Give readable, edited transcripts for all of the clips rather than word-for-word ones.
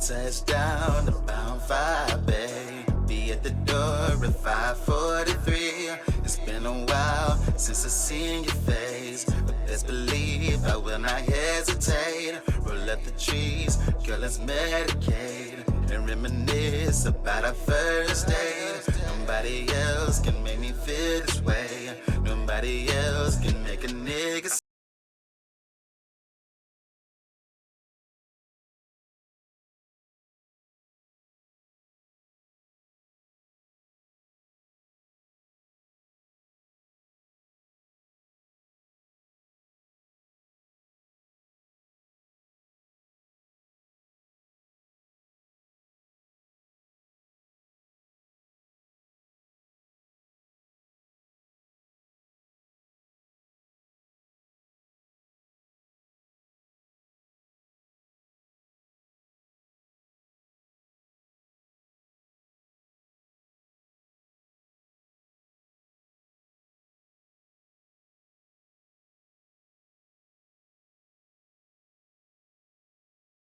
Touchdown to Bound 5 Bay. Be at the door at 5:43. It's been a while since I seen your face, but best believe I will not hesitate. Roll up the trees, girl, let's medicate and reminisce about our first date. Nobody else can make me feel this way. Nobody else can make a nigga.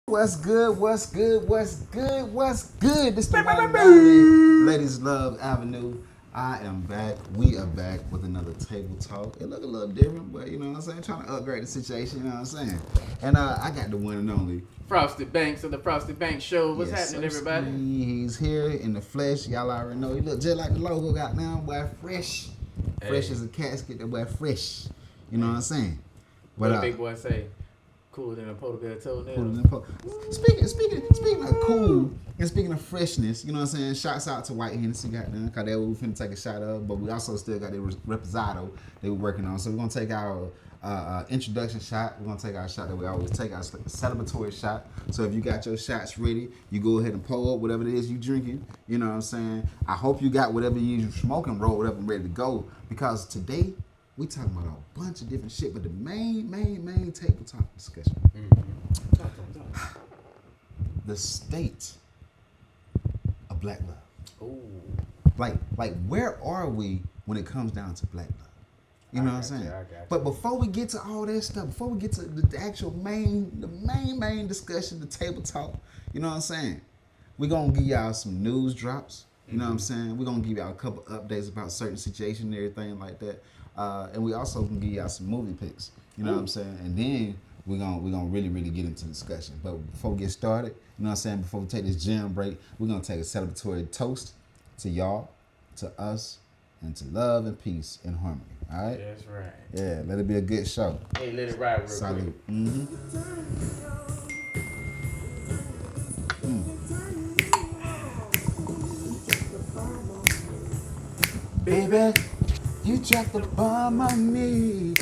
What's good? What's good? What's good? What's good? This the one Ladies Love AvaNu. I am back. We are back with another table talk. It look a little different, but you know what I'm saying? Trying to upgrade the situation, you know what I'm saying? And I got the one and only Frosty Banks of the Frosty Banks Show. What's happening, everybody? He's here in the flesh. Y'all already know. He look just like the logo got now. Boy, fresh. Fresh as a casket. That boy fresh. You know what I'm saying? What the big boy say? Cooler than a polar bear toenail. Speaking of cool and speaking of freshness, you know what I'm saying? Shouts out to White Hennessy, goddamn, because they were finna take a shot of, but we also still got the reposado they were working on. So we're gonna take our introduction shot. We're gonna take our shot that we always take, our celebratory shot. So if you got your shots ready, you go ahead and pull up whatever it is you drinking. You know what I'm saying? I hope you got whatever you smoking, rolled up and ready to go, because today we talking about a bunch of different shit, but the main table talk discussion. Talk. The state of black love. Ooh. Like where are we when it comes down to black love? You know what I'm saying? But before we get to all that stuff, before we get to the actual main discussion, the table talk, you know what I'm saying? We're gonna give y'all some news drops. You know what I'm saying? We're gonna give y'all a couple updates about certain situations and everything like that. And we also can give y'all some movie picks. You know what I'm saying? And then we're gonna really get into the discussion. But before we get started, you know what I'm saying? Before we take this jam break, we're gonna take a celebratory toast to y'all, to us, and to love and peace and harmony. All right? That's right. Yeah, let it be a good show. Hey, let it ride real Salute. Baby, you dropped the bomb on me.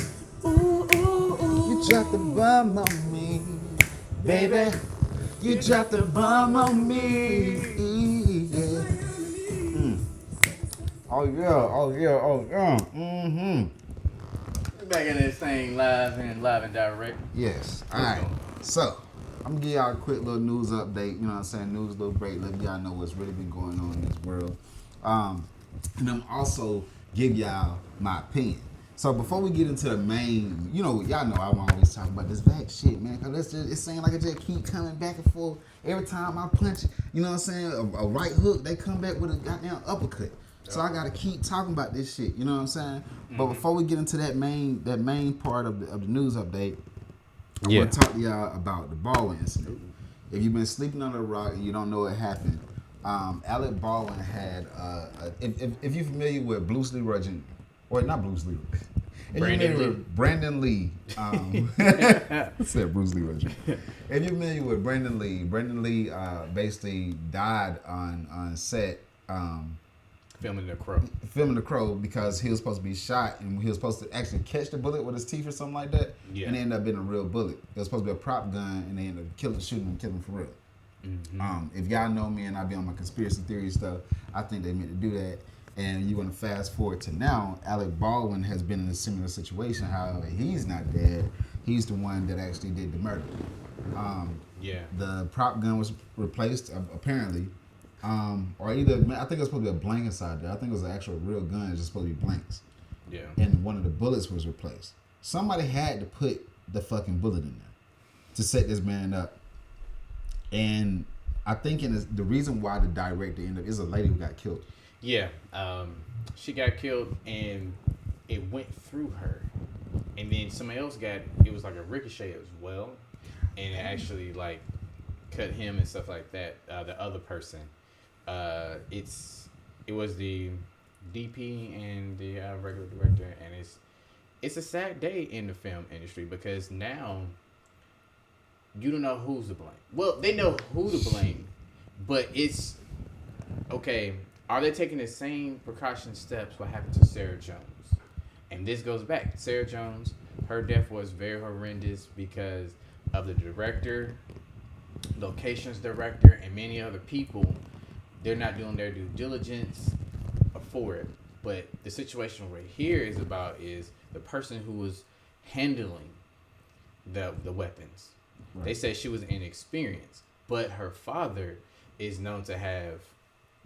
Ooh, you dropped the bomb on me. Baby, you dropped the bomb on me. Yeah. Oh yeah. Back in this thing live and direct. Yes. All right. So, I'm gonna give y'all a quick little news update. You know what I'm saying? News little break. Let y'all know what's really been going on in this world. And I'm also give y'all my opinion. So before we get into the main, you know, y'all know I'm always talking about this vax shit, man. Cause it's saying like it just keep coming back and forth. Every time I punch, you know what I'm saying, a right hook, they come back with a goddamn uppercut. So I gotta keep talking about this shit, you know what I'm saying? But before we get into that main part of the news update, I want to talk to y'all about the Baldwin incident. If you've been sleeping under a rock and you don't know what happened, Alec Baldwin had, if you're familiar with Bruce Leroy Jr., or not Bruce Leroy, if you're familiar with Brandon Lee, I said Bruce Leroy Jr. If you're familiar with Brandon Lee basically died on set, filming the crow because he was supposed to be shot and he was supposed to actually catch the bullet with his teeth or something like that, and it ended up being a real bullet. It was supposed to be a prop gun, and they ended up shooting him for real. If y'all know me and I be on my conspiracy theory stuff, I think they meant to do that. And you want to fast forward to now, Alec Baldwin has been in a similar situation. However, he's not dead. He's the one that actually did the murder. The prop gun was replaced, apparently. Or either, I think it was supposed to be a blank inside there. I think it was an actual real gun. It's just supposed to be blanks. Yeah. And one of the bullets was replaced. Somebody had to put the fucking bullet in there to set this man up. And I think the reason why the director ended up is a lady who got killed. Yeah, she got killed, and it went through her, and then somebody else got. It was like a ricochet as well, and it actually like cut him and stuff like that. The other person, it was the DP and the regular director, and it's a sad day in the film industry because now you don't know who's to blame. Well, they know who to blame, but it's okay. Are they taking the same precaution steps what happened to Sarah Jones? And this goes back. Sarah Jones, her death was very horrendous because of the director, locations director, and many other people. They're not doing their due diligence for it. But the situation we're here is the person who was handling the weapons. Right. They said she was inexperienced, but her father is known to have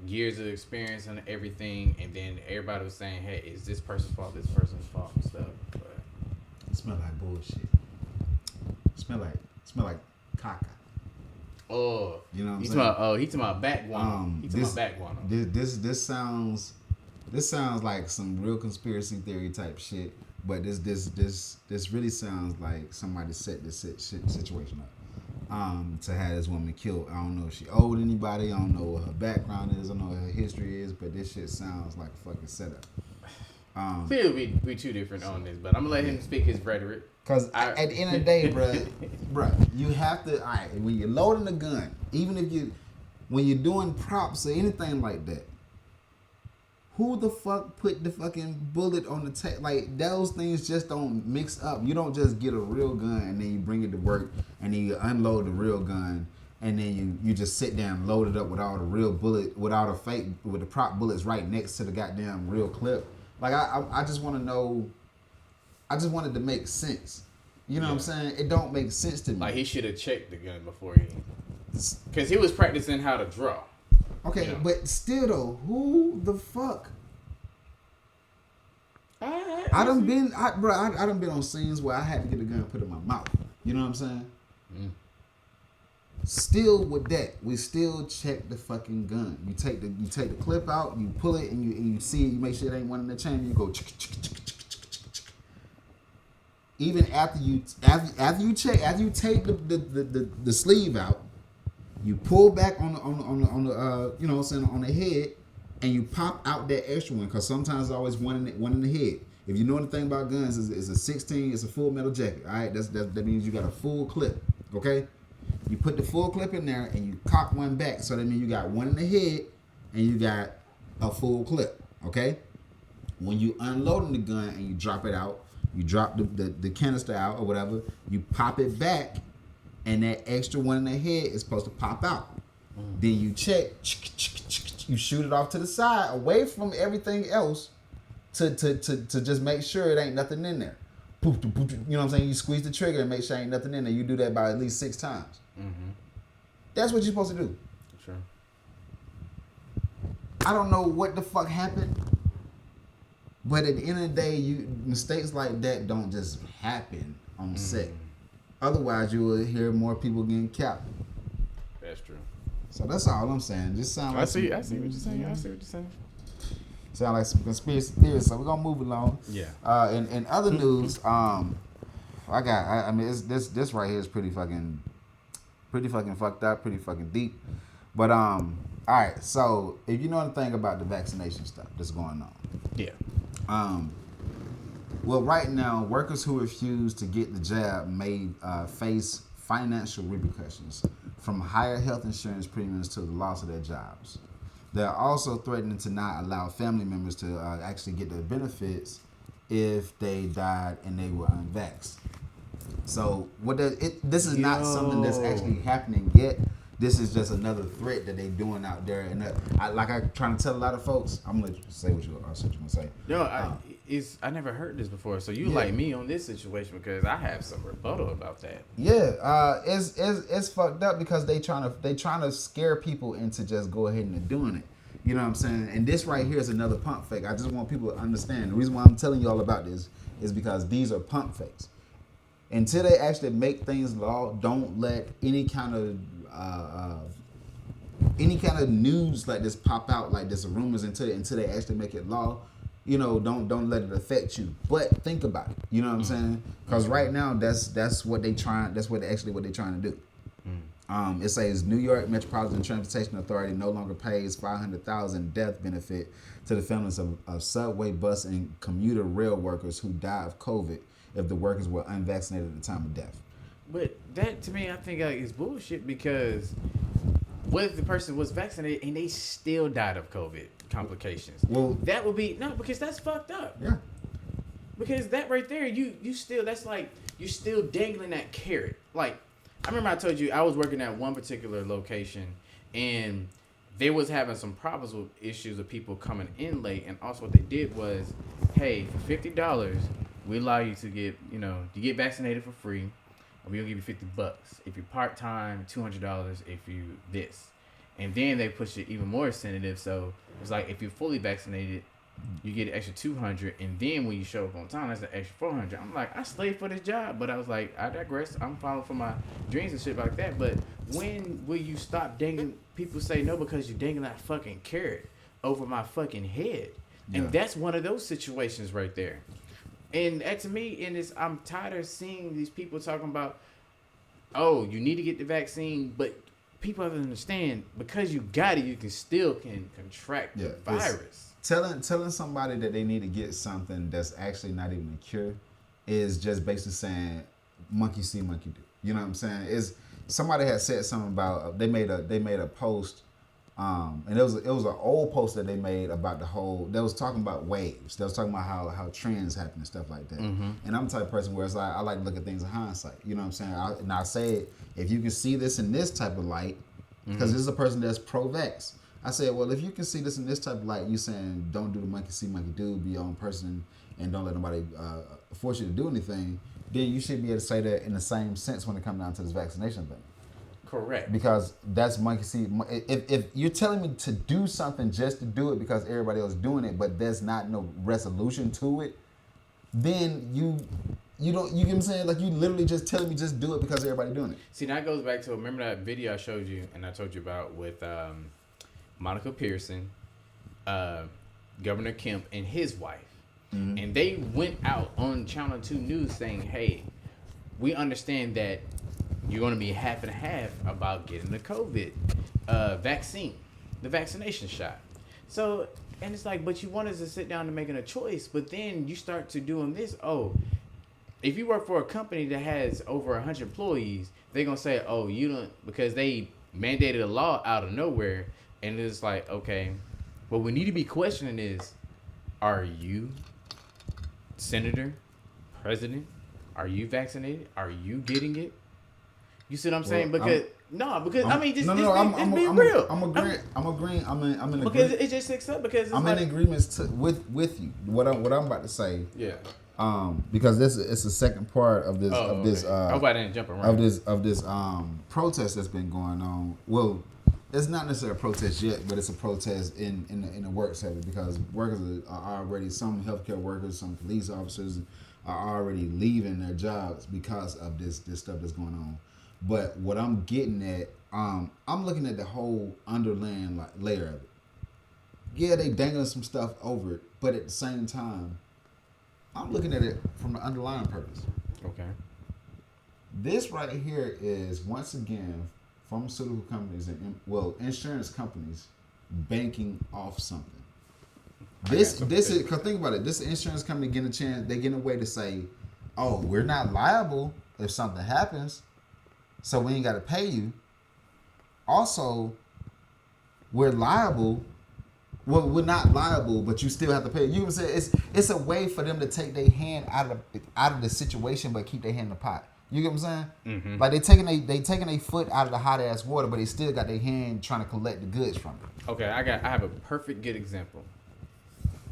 years of experience on everything, and then everybody was saying, "Hey, is this person's fault? This person's fault?" and stuff. But it smell like bullshit. Smell like caca. Oh, you know what I'm saying? He talking about bat guano. He talking about bat guano. This sounds like some real conspiracy theory type shit. But this really sounds like somebody set this situation up. To have this woman killed. I don't know if she owed anybody. I don't know what her background is. I don't know what her history is. But this shit sounds like a fucking setup. Clearly, we two different on this, but I'm gonna let him speak his rhetoric. Cause at the end of the day, bruh, you have to. All right, when you're loading a gun, even when you're doing props or anything like that, who the fuck put the fucking bullet on the tape? Like, those things just don't mix up. You don't just get a real gun and then you bring it to work and then you unload the real gun and then you just sit down and load it up with all the real bullet, without a fake, with the prop bullets right next to the goddamn real clip. Like, I just want to know. I just wanted to make sense. You know what I'm saying? It don't make sense to me. Like, he should have checked the gun before because he was practicing how to draw. Okay, you know? But still though, who the fuck? I done been on scenes where I had to get a gun and put it in my mouth. You know what I'm saying? Mm. Still with that, we still check the fucking gun. You take the clip out, you pull it, and you see it. You make sure it ain't one in the chamber. You go. Even after you take the sleeve out, you pull back on the you know what I'm saying, on the head, and you pop out that extra one, because sometimes there's always one in the head. If you know anything about guns, it's a 16, it's a full metal jacket. All right, that means you got a full clip. Okay, you put the full clip in there and you cock one back, so that means you got one in the head and you got a full clip. Okay, when you unloading the gun and you drop it out, you drop the canister out or whatever, you pop it back, and that extra one in the head is supposed to pop out. Then you check, you shoot it off to the side, away from everything else, to just make sure it ain't nothing in there. You know what I'm saying? You squeeze the trigger and make sure ain't nothing in there. You do that by at least 6 times. Mm-hmm. That's what you're supposed to do. Sure. I don't know what the fuck happened, but at the end of the day, mistakes like that don't just happen on set. Otherwise, you will hear more people getting capped. That's true. So that's all I'm saying. Just sound like I see what you're saying. Sound like some conspiracy theories. So we're gonna move along. Yeah. In other news, I mean, this right here is pretty fucking fucked up, pretty fucking deep. But all right. So if you know anything about the vaccination stuff that's going on, yeah. Well, right now, workers who refuse to get the jab may face financial repercussions, from higher health insurance premiums to the loss of their jobs. They're also threatening to not allow family members to actually get their benefits if they died and they were unvaxxed. So this is not something that's actually happening yet. This is just another threat that they doing out there. And I'm trying to tell a lot of folks, I'm going to say what you're going to say. No, I never heard this before. So you like me on this situation, because I have some rebuttal about that. Yeah, it's fucked up because they trying to scare people into just go ahead and doing it. You know what I'm saying? And this right here is another pump fake. I just want people to understand. The reason why I'm telling you all about this is because these are pump fakes. Until they actually make things law, don't let any kind of any kind of news like this pop out, like this rumors until they actually make it law, you know, don't let it affect you. But think about it. You know what I'm saying? Because right now that's what they trying. That's what they're trying to do. It says New York Metropolitan Transportation Authority no longer pays $500,000 death benefit to the families of subway, bus, and commuter rail workers who died of COVID if the workers were unvaccinated at the time of death. But that, to me, I think is bullshit, because what if the person was vaccinated and they still died of COVID complications? Well, that would be, no, because that's fucked up. Yeah. Because that right there, you still, that's like, you're still dangling that carrot. Like, I remember I told you I was working at one particular location, and they was having some problems with issues of people coming in late, and also what they did was, hey, for $50, we allow you to get, you get vaccinated for free, and we'll give you $50. If you're part-time, $200 if you this. And then they push it even more incentive, so it's like if you're fully vaccinated, you get an extra $200, and then when you show up on time, that's an extra $400. I'm like, I slaved for this job, but I was like, I digress. I'm following for my dreams and shit like that. But when will you stop dangling? People say no because you're dangling that fucking carrot over my fucking head, and that's one of those situations right there. And that to me, I'm tired of seeing these people talking about, oh, you need to get the vaccine, but people have to understand, because you got it, you can contract the virus. Telling somebody that they need to get something that's actually not even a cure is just basically saying monkey see, monkey do. You know what I'm saying? Is somebody had said something about they made a post, and it was an old post that they made about the whole. They was talking about waves. They was talking about how trends happen and stuff like that. And I'm the type of person where it's like I like to look at things in hindsight. You know what I'm saying? I say if you can see this in this type of light, because this is a person that's pro-vax. I said, well, if you can see this in this type of light, you saying don't do the monkey see, monkey do, be your own person, and don't let nobody force you to do anything, then you should be able to say that in the same sense when it comes down to this vaccination thing. Correct. Because that's monkey see. If you're telling me to do something just to do it because everybody else is doing it, but there's not no resolution to it, then you don't, you get what I'm saying? Like, you literally just telling me just do it because everybody doing it. See, that goes back to, remember that video I showed you and I told you about with Monica Pearson, Governor Kemp, and his wife. And they went out on Channel 2 News saying, hey, we understand that you're going to be half and half about getting the COVID vaccine, the vaccination shot. So, and it's like, but you want us to sit down and making a choice, but then you start to doing this. Oh, if you work for a company that has over 100 employees, they're going to say, oh, you don't, because they mandated a law out of nowhere. And it's like, okay, what we need to be questioning is, are you senator, president? Are you vaccinated? Are you getting it? You see what I'm saying? Because I'm being real. I'm agreeing. I'm in agreement. Because it just sticks up. Because I'm in agreement with you. What I'm about to say. Yeah. Because it's the second part of this I hope I didn't jump around. of this protest that's been going on. Well, it's not necessarily a protest yet, but it's a protest in the work sector, because workers are already, some healthcare workers, some police officers are already leaving their jobs because of this stuff that's going on. But what I'm getting at, I'm looking at the whole underlying layer of it. Yeah, they dangling some stuff over it, but at the same time, I'm looking at it from the underlying purpose. Okay. This right here is, once again, pharmaceutical companies and insurance companies banking off something. This is, cause think about it. This insurance company getting a chance, they getting a way to say, "Oh, we're not liable if something happens, so we ain't got to pay you." Also, we're liable. Well, we're not liable, but you still have to pay. You can say it's a way for them to take their hand out of the situation, but keep their hand in the pot. You get what I'm saying? Mm-hmm. Like they taking their foot out of the hot ass water, but they still got their hand trying to collect the goods from it. Okay, I have a perfect good example.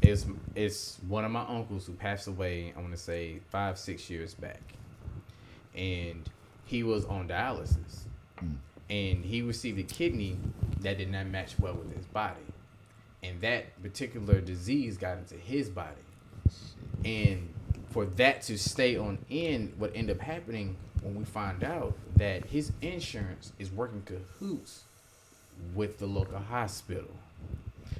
It's one of my uncles who passed away, I want to say 5-6 years back, and he was on dialysis, and he received a kidney that did not match well with his body, and that particular disease got into his body, and for that to stay on end, what ended up happening when we find out that his insurance is working cahoots with the local hospital.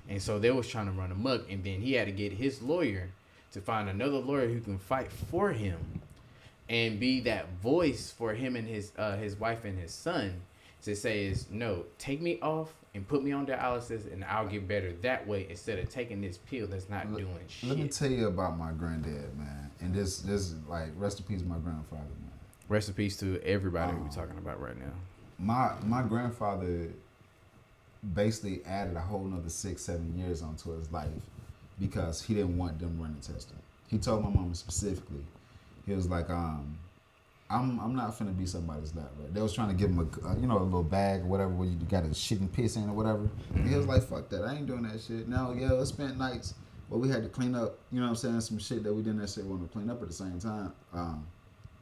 And so they was trying to run amok, and then he had to get his lawyer to find another lawyer who can fight for him and be that voice for him and his wife and his son to say is, no, take me off and put me on dialysis and I'll get better that way instead of taking this pill that's not doing shit. Let me tell you about my granddad, man. And this like, rest in peace, my grandfather, man. Rest in peace to everybody we're talking about right now. My grandfather basically added a whole nother 6-7 years onto his life because he didn't want them running testing. He told my mom specifically, he was like, I'm not finna be somebody's lap, right? They was trying to give him a little bag or whatever where you got a shit and piss in or whatever. And he was like, fuck that, I ain't doing that shit. Now, yeah, I spent nights where we had to clean up, you know what I'm saying, some shit that we didn't necessarily want to clean up at the same time.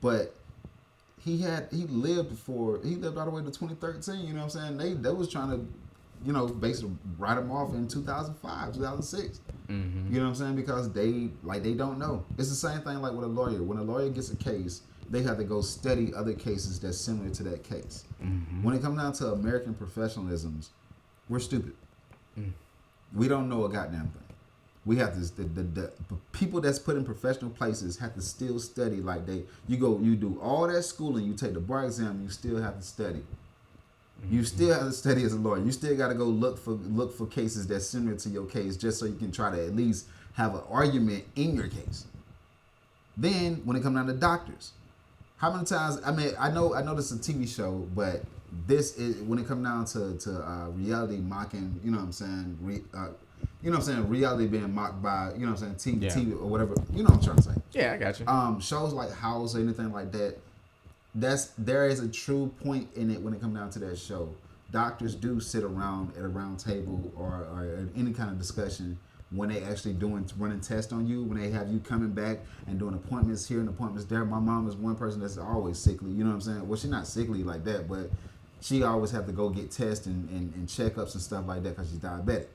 But he lived all the way to 2013, you know what I'm saying? They was trying to, basically write him off in 2005, 2006. Mm-hmm. You know what I'm saying? Because they don't know. It's the same thing like with a lawyer. When a lawyer gets a case, they have to go study other cases that's similar to that case. Mm-hmm. When it comes down to American professionalisms, we're stupid. Mm. We don't know a goddamn thing. We have to, the people that's put in professional places have to still study like you do all that schooling, you take the bar exam, you still have to study. You still have to study as a lawyer. You still got to go look for cases that's similar to your case just so you can try to at least have an argument in your case. Then when it comes down to doctors, how many times? I mean, I know this is a TV show, but this is when it comes down to reality mocking. You know what I'm saying? Reality being mocked by TV or whatever. You know what I'm trying to say? Yeah, I got you. Shows like House or anything like that. There is a true point in it when it comes down to that show. Doctors do sit around at a round table or any kind of discussion when they actually running tests on you, when they have you coming back and doing appointments here and appointments there. My mom is one person that's always sickly, you know what I'm saying? Well, she's not sickly like that, but she always have to go get tests and checkups and stuff like that because she's diabetic.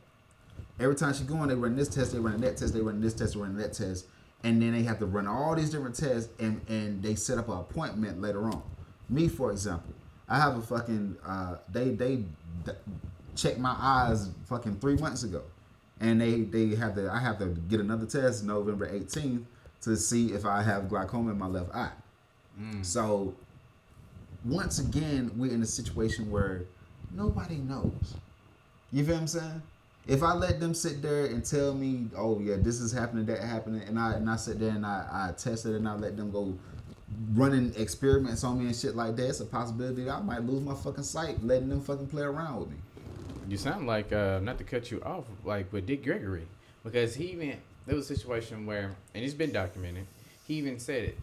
Every time she going, they run this test, they run that test, they run this test, they run that test. And then they have to run all these different tests and they set up an appointment later on. Me, for example, I have a fucking, they checked my eyes fucking 3 months ago. And I have to get another test November 18th to see if I have glaucoma in my left eye. So once again, we're in a situation where nobody knows. You feel what I'm saying? If I let them sit there and tell me, oh yeah, this is happening, that happening, and I sit there and I test it and I let them go running experiments on me and shit like that, it's a possibility that I might lose my fucking sight letting them fucking play around with me. You sound like, not to cut you off, like with Dick Gregory, because there was a situation where, and it's been documented, he even said it.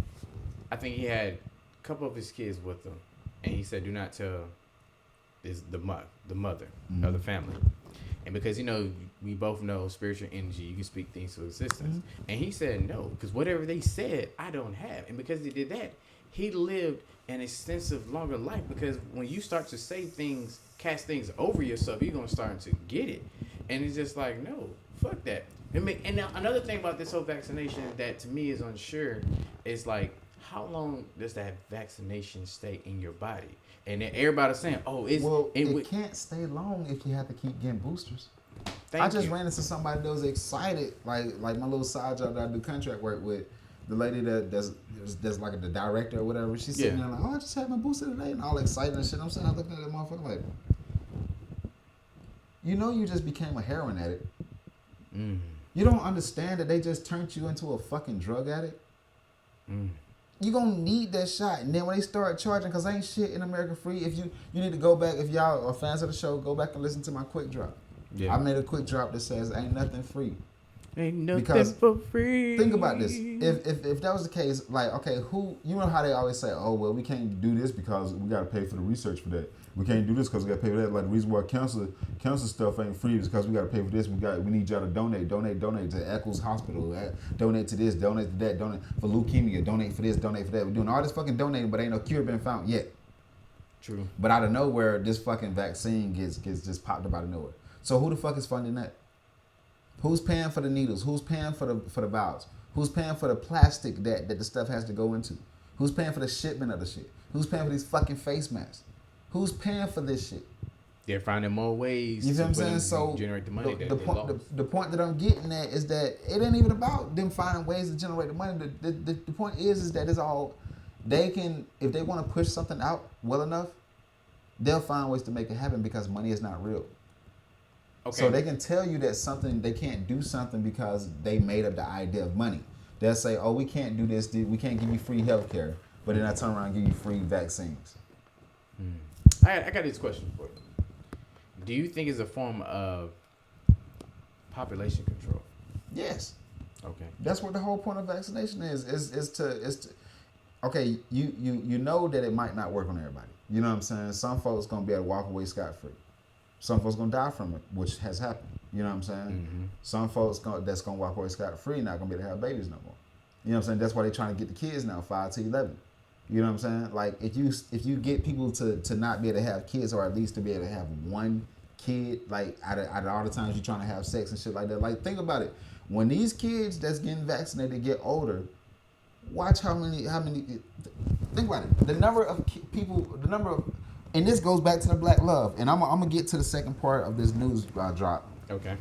I think he had a couple of his kids with him, and he said, do not tell the mother of the family. And because, we both know spiritual energy, you can speak things to existence. Mm-hmm. And he said no, because whatever they said, I don't have. And because he did that, he lived an extensive, longer life. Because when you start to say things, cast things over yourself, you're going to start to get it. And it's just like, no, fuck that. And now another thing about this whole vaccination that to me is unsure is like, how long does that vaccination stay in your body? And then everybody's saying, oh, it can't stay long if you have to keep getting boosters. I just ran into somebody that was excited, like my little side job that I do contract work with. The lady that's like the director or whatever, she's sitting there like, oh, I just had my booster today, and all excited and shit. I'm sitting there looking at that motherfucker like, you just became a heroin addict. Mm. You don't understand that they just turned you into a fucking drug addict. Mm. You gonna need that shot, and then when they start charging, cause ain't shit in America free. If you need to go back, if y'all are fans of the show, go back and listen to my quick drop. Yeah. I made a quick drop that says ain't nothing free. Ain't nothing for free. Think about this. If that was the case, like, okay, how they always say, oh well, we can't do this because we gotta pay for the research for that. We can't do this because we gotta pay for that. Like the reason why cancer stuff ain't free is because we gotta pay for this. We need y'all to donate to Eccles Hospital, donate to this, donate to that, donate for leukemia, donate for this, donate for that. We're doing all this fucking donating, but ain't no cure been found yet. True. But out of nowhere, this fucking vaccine gets just popped up out of nowhere. So who the fuck is funding that? Who's paying for the needles? Who's paying for the vials? Who's paying for the plastic that the stuff has to go into? Who's paying for the shipment of the shit? Who's paying for these fucking face masks? Who's paying for this shit? They're finding more ways. You feel what I'm for them saying? to So generate the money. the point that I'm getting at is that it ain't even about them finding ways to generate the money. The point is that it's all they can, if they want to push something out well enough, they'll find ways to make it happen because money is not real. Okay. So they can tell you that something they can't do something because they made up the idea of money. They'll say, "Oh, we can't do this. We can't give you free healthcare," but then I turn around and give you free vaccines. I got this question for you. Do you think it's a form of population control? Yes. Okay. That's what the whole point of vaccination is to okay, you know that it might not work on everybody. You know what I'm saying? Some folks gonna be able to walk away scot free. Some folks gonna die from it, which has happened. You know what I'm saying? Mm-hmm. Some folks that's gonna walk away scot free not gonna be able to have babies no more. You know what I'm saying? That's why they're trying to get the kids now 5 to 11. You know what I'm saying? Like if you get people to not be able to have kids, or at least to be able to have one kid, like out of all the times you're trying to have sex and shit like that. Like think about it. When these kids that's getting vaccinated get older, watch how many. Think about it. The number of and this goes back to the black love. And I'm gonna get to the second part of this news drop. Okay.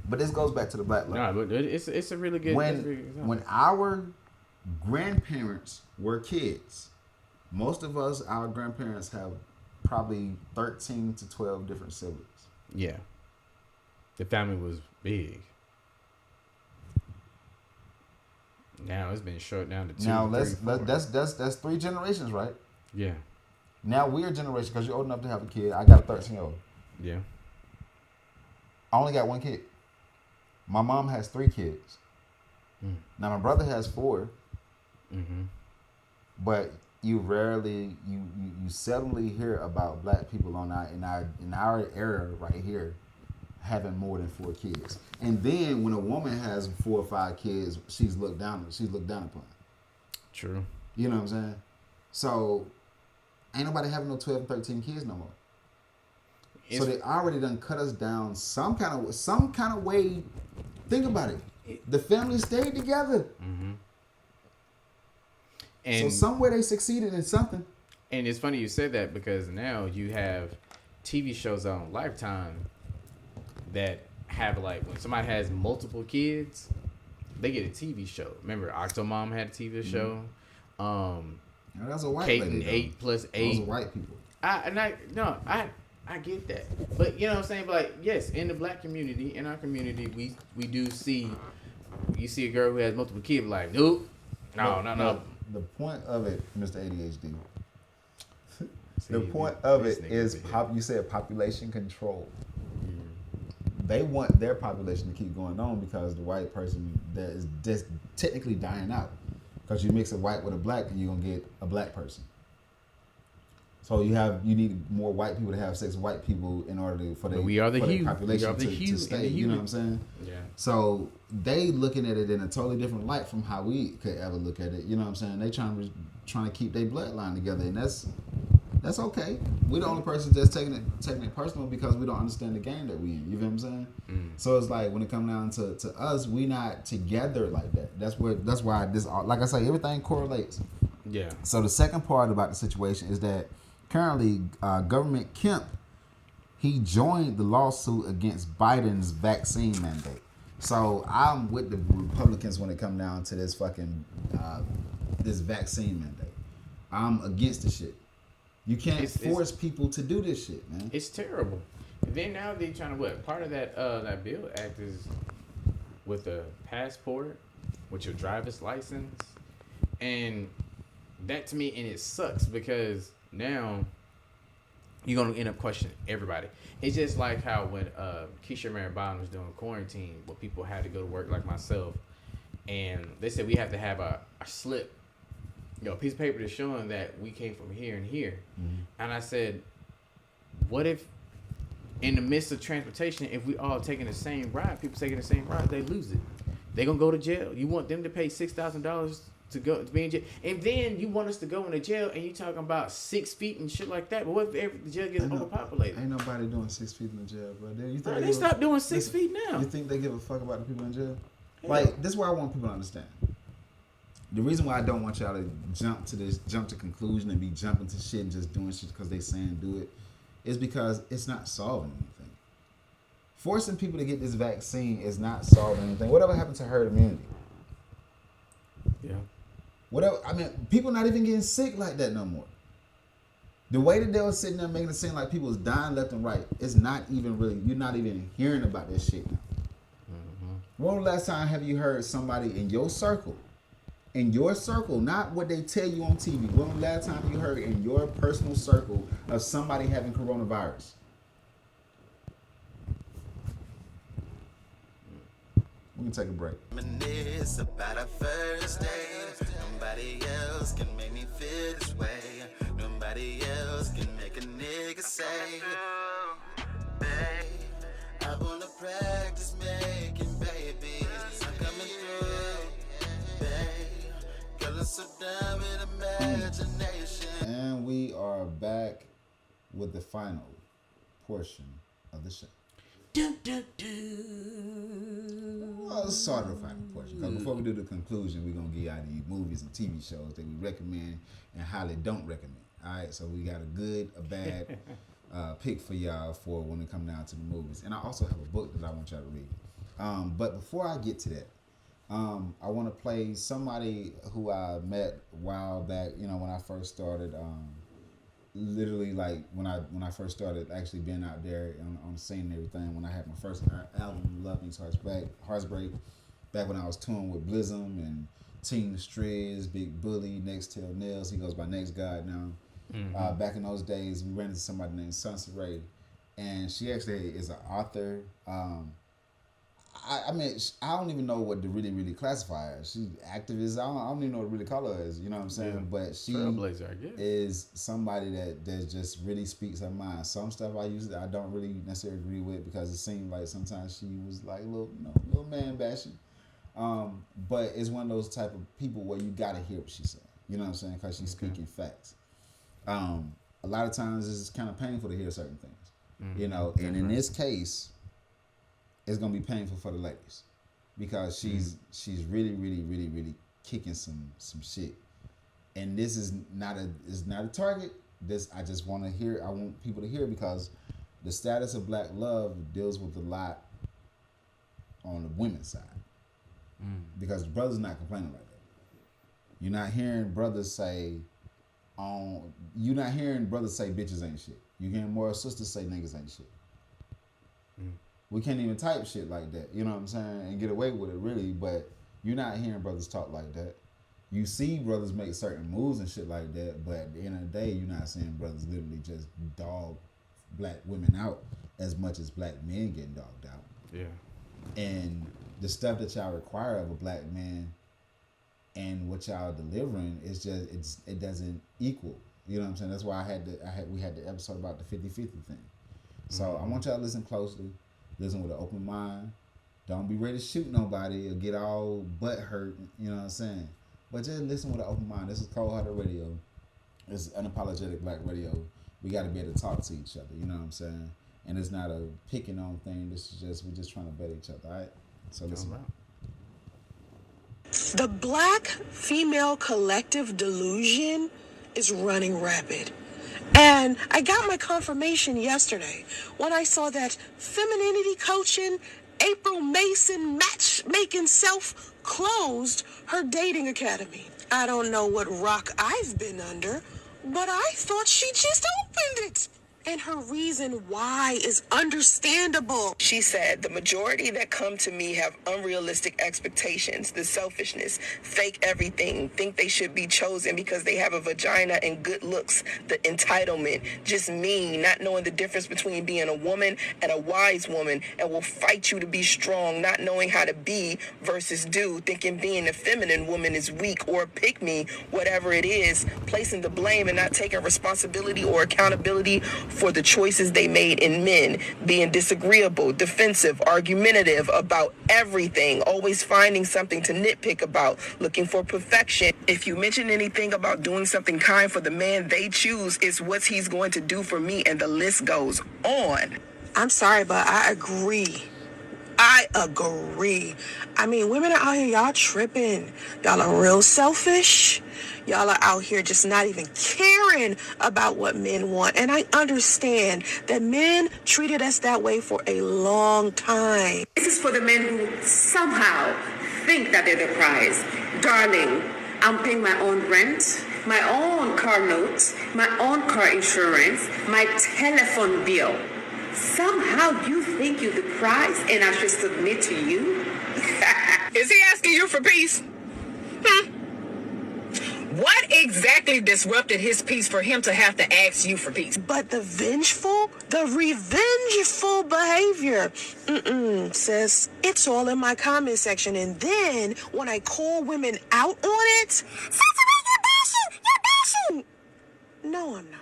But this goes back to the black love. No, but it's a really good. When our grandparents were kids, most of us, our grandparents have probably 13 to 12 different siblings. Yeah. The family was big. Now it's been short down to 2. Now that's 3 generations, right? Yeah. Now we're a generation because you're old enough to have a kid. I got a 13-year-old. Yeah. I only got 1 kid. My mom has 3 kids. Now my brother has 4. Mm-hmm. But you seldomly hear about black people in our era right here having more than 4 kids. And then when a woman has 4 or 5 kids, she's looked down upon. True. You know what I'm saying? So ain't nobody having no 12 and 13 kids no more. So they already done cut us down some kind of way. Think about it. The family stayed together. Mm-hmm. And so somewhere they succeeded in something. And it's funny you said that because now you have TV shows on Lifetime that have, like, when somebody has multiple kids, they get a TV show. Remember, Octomom had a TV show. That's a white Kate lady. 8 plus 8. Those are white people. I get that. But you know what I'm saying? But like, yes, in the black community, in our community, we do see, you see a girl who has multiple kids, like, nope. No. The point of it, Mr. ADHD. The point of it is you said population control. They want their population to keep going on because the white person that is just technically dying out. Because you mix a white with a black, and you're gonna get a black person. So you need more white people to have sex with white people in order for the population to stay. You know what I'm saying? Yeah. So they looking at it in a totally different light from how we could ever look at it. You know what I'm saying? They trying to keep their bloodline together, and that's okay. We're the only person that's taking it personal because we don't understand the game that we in. You feel what I'm saying? Mm. So it's like when it comes down to us, we not together like that. That's why this, like I say, everything correlates. Yeah. So the second part about the situation is that currently, Government Kemp, he joined the lawsuit against Biden's vaccine mandate. So I'm with the Republicans when it comes down to this fucking this vaccine mandate. I'm against the shit. You can't force people to do this shit, man. It's terrible. And then now they're trying to part of that bill act is with a passport, with your driver's license, and that to me, and it sucks because now you're gonna end up questioning everybody. It's just like how when Keisha Bottom was doing quarantine, where people had to go to work like myself, and they said we have to have a slip, a piece of paper that's showing that we came from here and here. Mm-hmm. And I said, what if in the midst of transportation, if we all taking the same ride, people taking the same ride, they lose it. They gonna go to jail. You want them to pay $6,000 to be in jail, and then you want us to go into jail, and you talking about 6 feet and shit like that. But what if the jail gets overpopulated? Ain't nobody doing 6 feet in the jail, bro. They stopped doing 6 feet now. You think they give a fuck about the people in jail? Yeah. Like, this is why I want people to understand. The reason why I don't want y'all to jump to conclusion and be jumping to shit and just doing shit because they saying do it is because it's not solving anything. Forcing people to get this vaccine is not solving anything. Whatever happened to herd immunity? Yeah. Whatever. I mean, people not even getting sick like that no more. The way that they were sitting there making it seem like people was dying left and right, it's not even really, you're not even hearing about this shit now. Mm-hmm. When the last time have you heard somebody in your circle, not what they tell you on TV, when the last time you heard in your personal circle of somebody having coronavirus? We can take a break. Reminisce about our first date. Nobody else can make me feel this way. Nobody else can make a nigga say, babe, I wanna practice making babies. I'm coming through, babe. Girl, I'm so done with imagination. And we are back with the final portion of the show. Well, let's start with the final portion. Because before we do the conclusion, we're going to give y'all the movies and TV shows that we recommend and highly don't recommend. All right, so we got a good, a bad pick for y'all for when it comes down to the movies. And I also have a book that I want y'all to read. But before I get to that, I want to play somebody who I met a while back, you know, when I first started, literally like when I first started actually being out there on the scene and everything, when I had my first album, Love Means Heartbreak, back when I was touring with Blizzum and Team the Striz, Big Bully, Next Tail Nails, he goes by Next God now. Mm-hmm. Back in those days, we ran into somebody named Sunset Ray, and she actually is an author. I mean, I don't even know what to really classify her as. She's activist. I don't even know what to really call her as. You know what I'm saying? Yeah. But she Trailblazer, I guess, is somebody that just really speaks her mind. Some stuff I don't really necessarily agree with because it seemed like sometimes she was like little man bashing. But it's one of those type of people where you gotta hear what she's saying. You know what I'm saying? Because she's speaking facts. A lot of times it's kind of painful to hear certain things. Mm-hmm. You know, and in this case, it's gonna be painful for the ladies because she's really kicking some shit, and this is not a target. This I just want to hear. I want people to hear because the status of Black love deals with a lot on the women's side because the brothers not complaining like that. You're not hearing brothers say bitches ain't shit. You're hearing more sisters say niggas ain't shit. We can't even type shit like that, you know what I'm saying, and get away with it really, but you're not hearing brothers talk like that. You see brothers make certain moves and shit like that, but at the end of the day, you're not seeing brothers literally just dog black women out as much as black men getting dogged out. Yeah. And the stuff that y'all require of a black man and what y'all delivering is just, it doesn't equal. You know what I'm saying? That's why we had the episode about the 50-50 thing. So I want y'all to listen closely. Listen with an open mind. Don't be ready to shoot nobody or get all butt hurt. You know what I'm saying? But just listen with an open mind. This is Cold Hearted Radio. This is unapologetic black radio. We got to be able to talk to each other. You know what I'm saying? And it's not a picking on thing. This is just, we're just trying to better each other. All right? So listen. The black female collective delusion is running rapid. And I got my confirmation yesterday when I saw that femininity coaching April Mason matchmaking self closed her dating academy. I don't know what rock I've been under, but I thought she just opened it. And her reason why is understandable. She said, the majority that come to me have unrealistic expectations, the selfishness, fake everything, think they should be chosen because they have a vagina and good looks, the entitlement, just mean, not knowing the difference between being a woman and a wise woman, and will fight you to be strong, not knowing how to be versus do, thinking being a feminine woman is weak or pick me, whatever it is, placing the blame and not taking responsibility or accountability for the choices they made in men, being disagreeable, defensive, argumentative about everything, always finding something to nitpick about, looking for perfection. If you mention anything about doing something kind for the man they choose, it's what he's going to do for me, and the list goes on. I'm sorry, but I agree. I agree. I mean, women are out here, y'all tripping. Y'all are real selfish. Y'all are out here just not even caring about what men want. And I understand that men treated us that way for a long time. This is for the men who somehow think that they're the prize. Darling, I'm paying my own rent, my own car note, my own car insurance, my telephone bill. Somehow you think you're the prize and I should submit to you? Is he asking you for peace? What exactly disrupted his peace for him to have to ask you for peace? But the revengeful behavior, sis, it's all in my comment section. And then when I call women out on it, you're bashing. No, I'm not.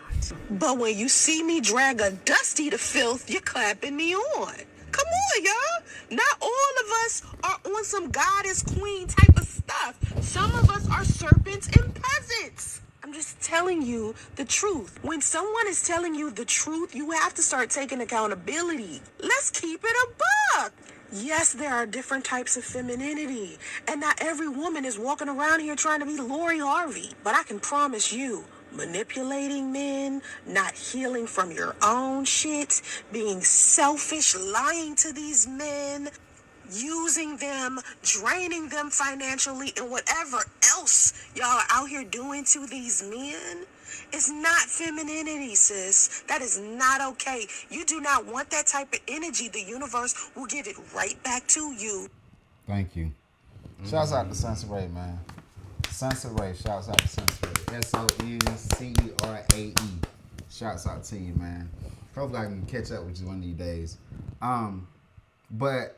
But when you see me drag a Dusty to filth, you're clapping me on. Come on, y'all. Not all of us are on some goddess queen type of stuff. Some of us are serpents and peasants. I'm just telling you the truth. When someone is telling you the truth, you have to start taking accountability. Let's keep it a buck. Yes, there are different types of femininity, and not every woman is walking around here trying to be Lori Harvey. But I can promise you, manipulating men, not healing from your own shit, being selfish, lying to these men, using them, draining them financially, and whatever else y'all are out here doing to these men, it's not femininity, sis. That is not okay. You do not want that type of energy. The universe will give it right back to you. Thank you. Shouts out to CMRRA, man. CMRRA, shouts out to CMRRA. SONCERAE. Shouts out to you, man. Hopefully I can catch up with you one of these days. But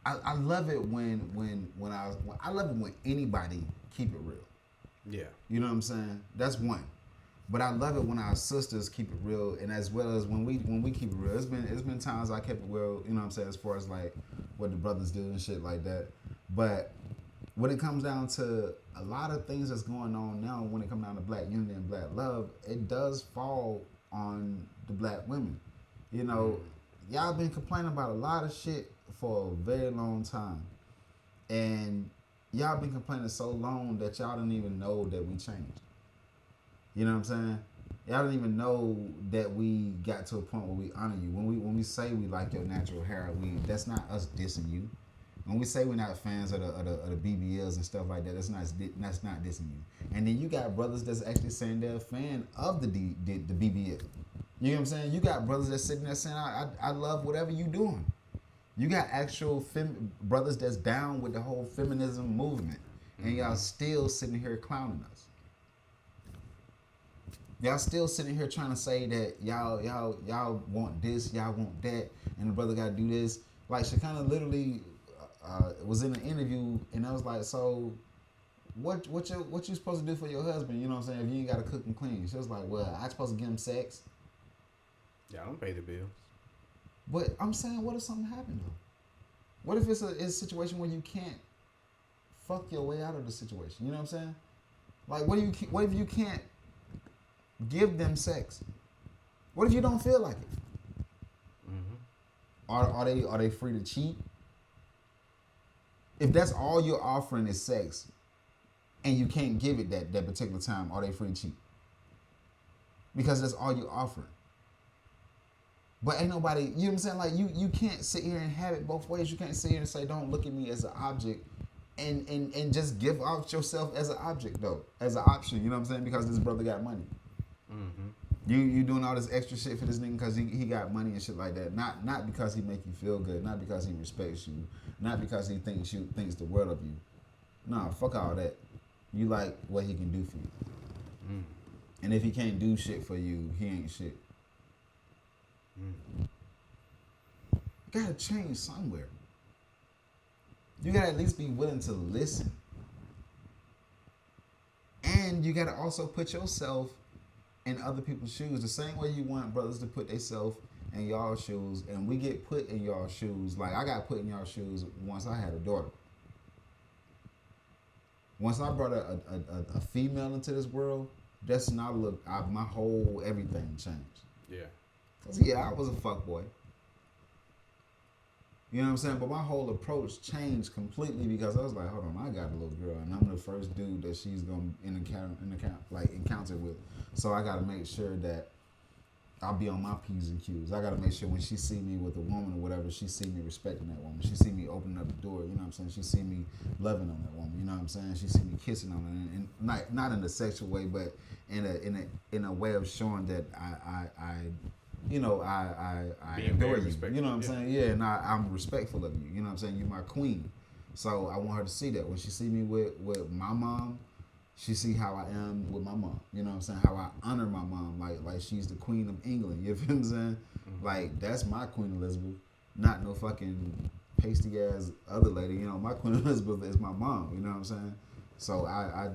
I love it I love it when anybody keep it real. Yeah. You know what I'm saying? That's one. But I love it when our sisters keep it real, and as well as when we keep it real. It's been times I kept it real, you know what I'm saying, as far as like what the brothers do and shit like that. But when it comes down to a lot of things that's going on now, when it comes down to black unity and black love, it does fall on the black women. You know, y'all been complaining about a lot of shit for a very long time. And y'all been complaining so long that y'all didn't even know that we changed. You know what I'm saying? Y'all don't even know that we got to a point where we honor you. When we say we like your natural hair, that's not us dissing you. When we say we're not fans of the BBLs and stuff like that, that's not dissing you. And then you got brothers that's actually saying they're a fan of the BBL. You know what I'm saying? You got brothers that's sitting there saying, I love whatever you doing. You got actual brothers that's down with the whole feminism movement, and y'all still sitting here clowning us. Y'all still sitting here trying to say that y'all want this, y'all want that, and the brother got to do this. Like, she kind of literally was in an interview, and I was like, so what you supposed to do for your husband? You know what I'm saying? If you ain't got to cook and clean. She was like, well, I supposed to give him sex. Yeah, I don't pay the bills. But I'm saying, what if something happened though? What if it's a situation where you can't fuck your way out of the situation? You know what I'm saying? Like, what if you can't give them sex? What if you don't feel like it? Mm-hmm. Are they free to cheat? If that's all you're offering is sex, and you can't give it that particular time, are they free to cheat? Because that's all you're offering. But ain't nobody, you know what I'm saying? Like, you can't sit here and have it both ways. You can't sit here and say, don't look at me as an object and just give out yourself as an object, though, as an option, you know what I'm saying? Because this brother got money. Mm-hmm. You doing all this extra shit for this nigga because he got money and shit like that. Not because he make you feel good, not because he respects you, not because he thinks the world of you. Nah, fuck all that. You like what he can do for you. Mm. And if he can't do shit for you, he ain't shit. You gotta change somewhere. You gotta at least be willing to listen. And you gotta also put yourself in other people's shoes. The same way you want brothers to put themselves in y'all's shoes, and we get put in y'all's shoes. Like, I got put in y'all's shoes once I had a daughter. Once I brought a female into this world, that's not my whole everything changed. Yeah. Cause yeah, I was a fuckboy. You know You know what I'm saying? But my whole approach changed completely because I was like, hold on, I got a little girl and I'm the first dude that she's gonna encounter with. So I gotta make sure that I'll be on my P's and Q's. I gotta make sure when she see me with a woman or whatever, she see me respecting that woman. She see me opening up the door, you know what I'm saying? She see me loving on that woman, you know what I'm saying? She see me kissing on her, and not in a sexual way, but in a way of showing that I adore you. You know what I'm saying? Yeah, and I'm respectful of you. You know what I'm saying? You're my queen. So I want her to see that. When she see me with my mom, she see how I am with my mom. You know what I'm saying? How I honor my mom. Like she's the queen of England. You feel what I'm saying? Mm-hmm. Like, that's my Queen Elizabeth. Not no fucking pasty ass other lady. You know, my Queen Elizabeth is my mom. You know what I'm saying? So I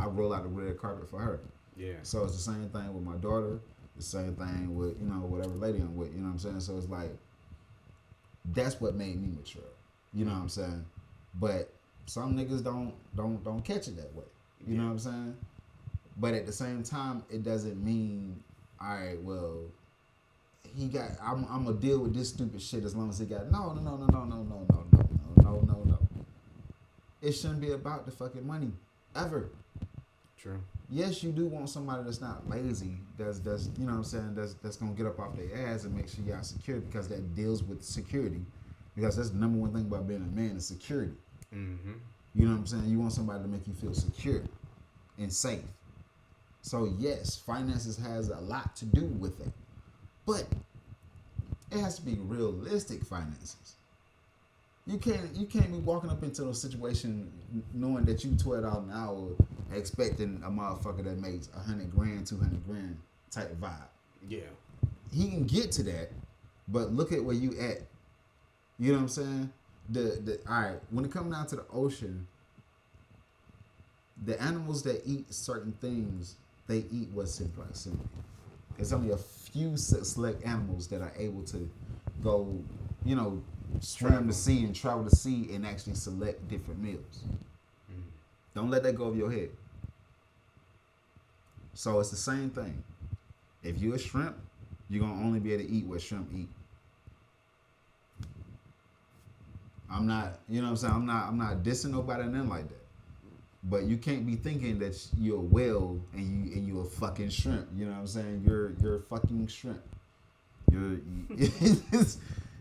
roll out the red carpet for her. Yeah. So it's the same thing with my daughter. The same thing with, you know, whatever lady I'm with, you know what I'm saying? So it's like, that's what made me mature. You know what I'm saying? But some niggas don't catch it that way. You know what I'm saying? But at the same time, it doesn't mean, all right, well, I'm gonna deal with this stupid shit as long as he got no. It shouldn't be about the fucking money. Ever. True. Yes, you do want somebody that's not lazy, that's you know what I'm saying, that's gonna get up off their ass and make sure y'all secure, because that deals with security. Because that's the number one thing about being a man is security. Mm-hmm. You know what I'm saying? You want somebody to make you feel secure and safe. So yes, finances has a lot to do with it. But it has to be realistic finances. You can't be walking up into a situation knowing that you $12 an hour expecting a motherfucker that makes $100,000, $200,000 type of vibe. Yeah. He can get to that, but look at where you at. You know what I'm saying? All right, when it comes down to the ocean, the animals that eat certain things, they eat what's in proximity. There's only a few select animals that are able to go, you know, swim the sea and travel the sea and actually select different meals. Don't let that go over your head. So it's the same thing. If you're a shrimp, you're gonna only be able to eat what shrimp eat. I'm not, you know what I'm saying? I'm not dissing nobody and nothing like that. But you can't be thinking that you're a whale and you're a fucking shrimp. You know what I'm saying? You're a fucking shrimp.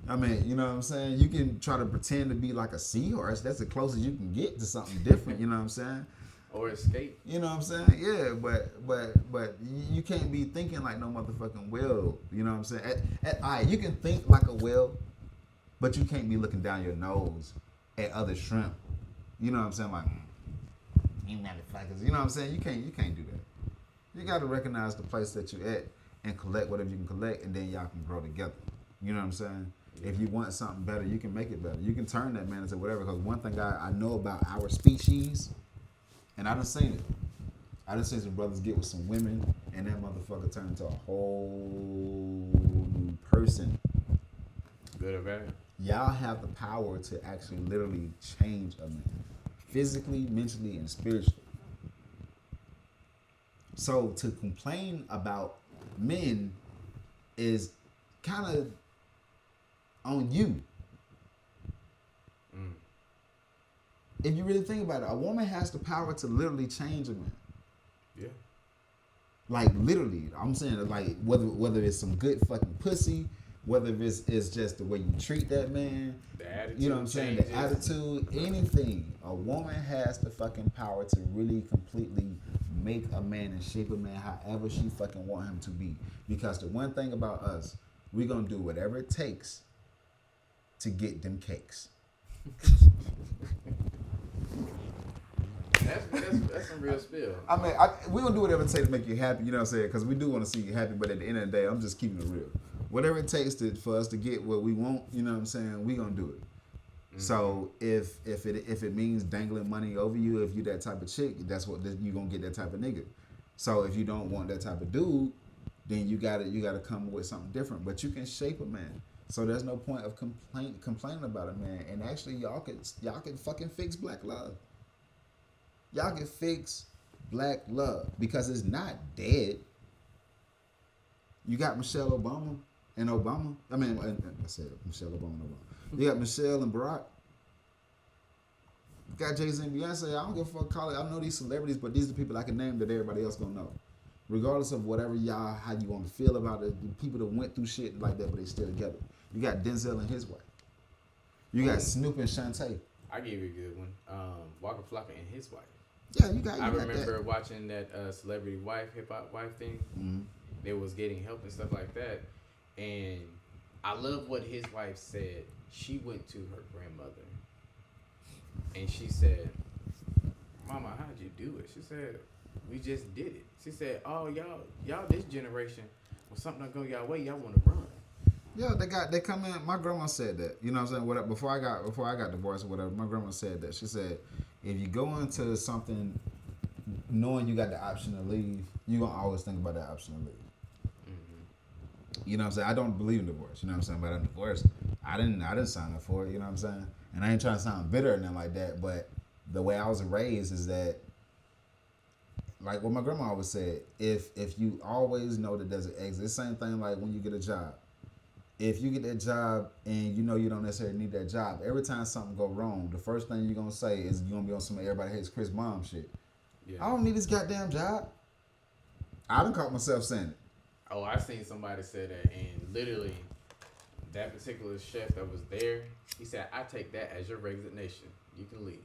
I mean, you know what I'm saying? You can try to pretend to be like a seahorse. That's the closest you can get to something different, you know what I'm saying? Or escape. You know what I'm saying? Yeah, but you can't be thinking like no motherfucking whale. You know what I'm saying? All right, you can think like a whale, but you can't be looking down your nose at other shrimp. You know what I'm saying? Like, you motherfuckers. You know what I'm saying? You can't do that. You got to recognize the place that you're at and collect whatever you can collect, and then y'all can grow together. You know what I'm saying? If you want something better, you can make it better. You can turn that man into whatever. Because one thing I know about our species, and I done seen it. I done seen some brothers get with some women, and that motherfucker turn into a whole new person. Good or bad? Y'all have the power to actually literally change a man. Physically, mentally, and spiritually. So to complain about men is kind of on you. If you really think about it, a woman has the power to literally change a man. Yeah. Like literally, I'm saying like whether it's some good fucking pussy, whether it's just the way you treat that man, the attitude, you know what I'm saying, the attitude, anything. A woman has the fucking power to really completely make a man and shape a man however she fucking want him to be. Because the one thing about us, we're gonna do whatever it takes to get them cakes. That's some real spill. I mean, we're gonna do whatever it takes to make you happy, you know what I'm saying? Because we do want to see you happy, but at the end of the day, I'm just keeping it real. Whatever it takes for us to get what we want, you know what I'm saying, we gonna do it. Mm-hmm. So if it means dangling money over you, if you that type of chick, that's what you gonna get, that type of nigga. So if you don't want that type of dude, then you gotta come with something different. But you can shape a man. So there's no point of complaining about a man. And actually, y'all can fucking fix black love. Y'all can fix black love because it's not dead. You got Michelle Obama. and Obama. I mean, I said Michelle Obama and Obama. You got Michelle and Barack. You got Jay-Z and Beyonce. I don't give a fuck. Call it. I know these celebrities, but these are the people I can name that everybody else gonna know. Regardless of whatever how you want to feel about it, the people that went through shit like that, but they still together. You got Denzel and his wife. You got Snoop and Shantae. I gave you a good one. Waka Flocka and his wife. Yeah, you got. I remember watching that celebrity wife, hip hop wife thing. Mm-hmm. They was getting help and stuff like that, and I love what his wife said. She went to her grandmother, and she said, "Mama, how'd you do it?" She said, "We just did it." She said, "Oh, y'all this generation, when something don't go y'all way, y'all want to run." Yeah, they come in. My grandma said that. You know what I'm saying? Whatever. Before I got divorced or whatever, my grandma said that. She said, if you go into something knowing you got the option to leave, you gonna always think about that option to leave. Mm-hmm. You know what I'm saying? I don't believe in divorce. You know what I'm saying? But I'm divorced. I didn't sign up for it. You know what I'm saying? And I ain't trying to sound bitter or nothing like that. But the way I was raised is that, like what my grandma always said, if you always know that there's an exit, it's the same thing like when you get a job. If you get that job and you know you don't necessarily need that job, every time something go wrong, the first thing you're going to say is you're going to be on some everybody hates Chris mom shit. Yeah. I don't need this goddamn job. I done caught myself saying it. Oh, I seen somebody say that, and literally that particular chef that was there, he said, I take that as your resignation. You can leave.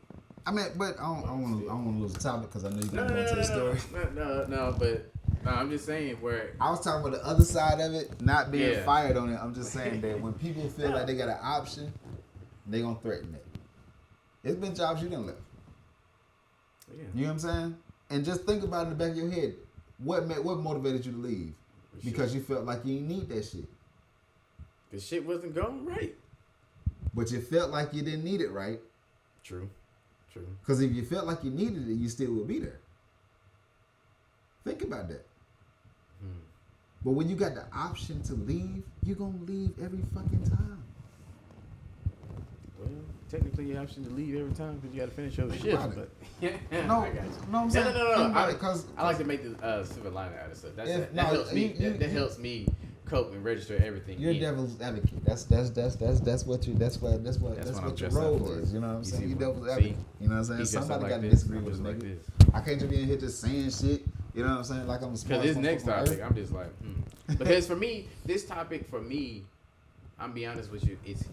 I mean, but I don't want to lose the topic because I know you're going to go into the story. No, I'm just saying where I was talking about the other side of it, not being fired on it. I'm just saying that when people feel like they got an option, they gonna threaten it. It's been jobs you done left. Yeah. You know what I'm saying? And just think about it in the back of your head. What motivated you to leave? Because you felt like you didn't need that shit. The shit wasn't going right. But you felt like you didn't need it, right? True. Because if you felt like you needed it, you still would be there. Think about that. But when you got the option to leave, you're going to leave every fucking time. Well, technically your option to leave every time because you got to finish your shift. But no, I got you. No, I'm saying. No. I like to make the silver lining out of stuff. That helps me. That helps me cope and register everything. You're devil's advocate. That's what your role is. You know what I'm saying? You devil's advocate. You know what I'm saying? Somebody got to disagree with a nigga. I can't just be in here just saying shit. You know what I'm saying? Like I'm a smart. Because this next topic, I'm just like, Because for me, this topic for me, I'm be honest with you, it's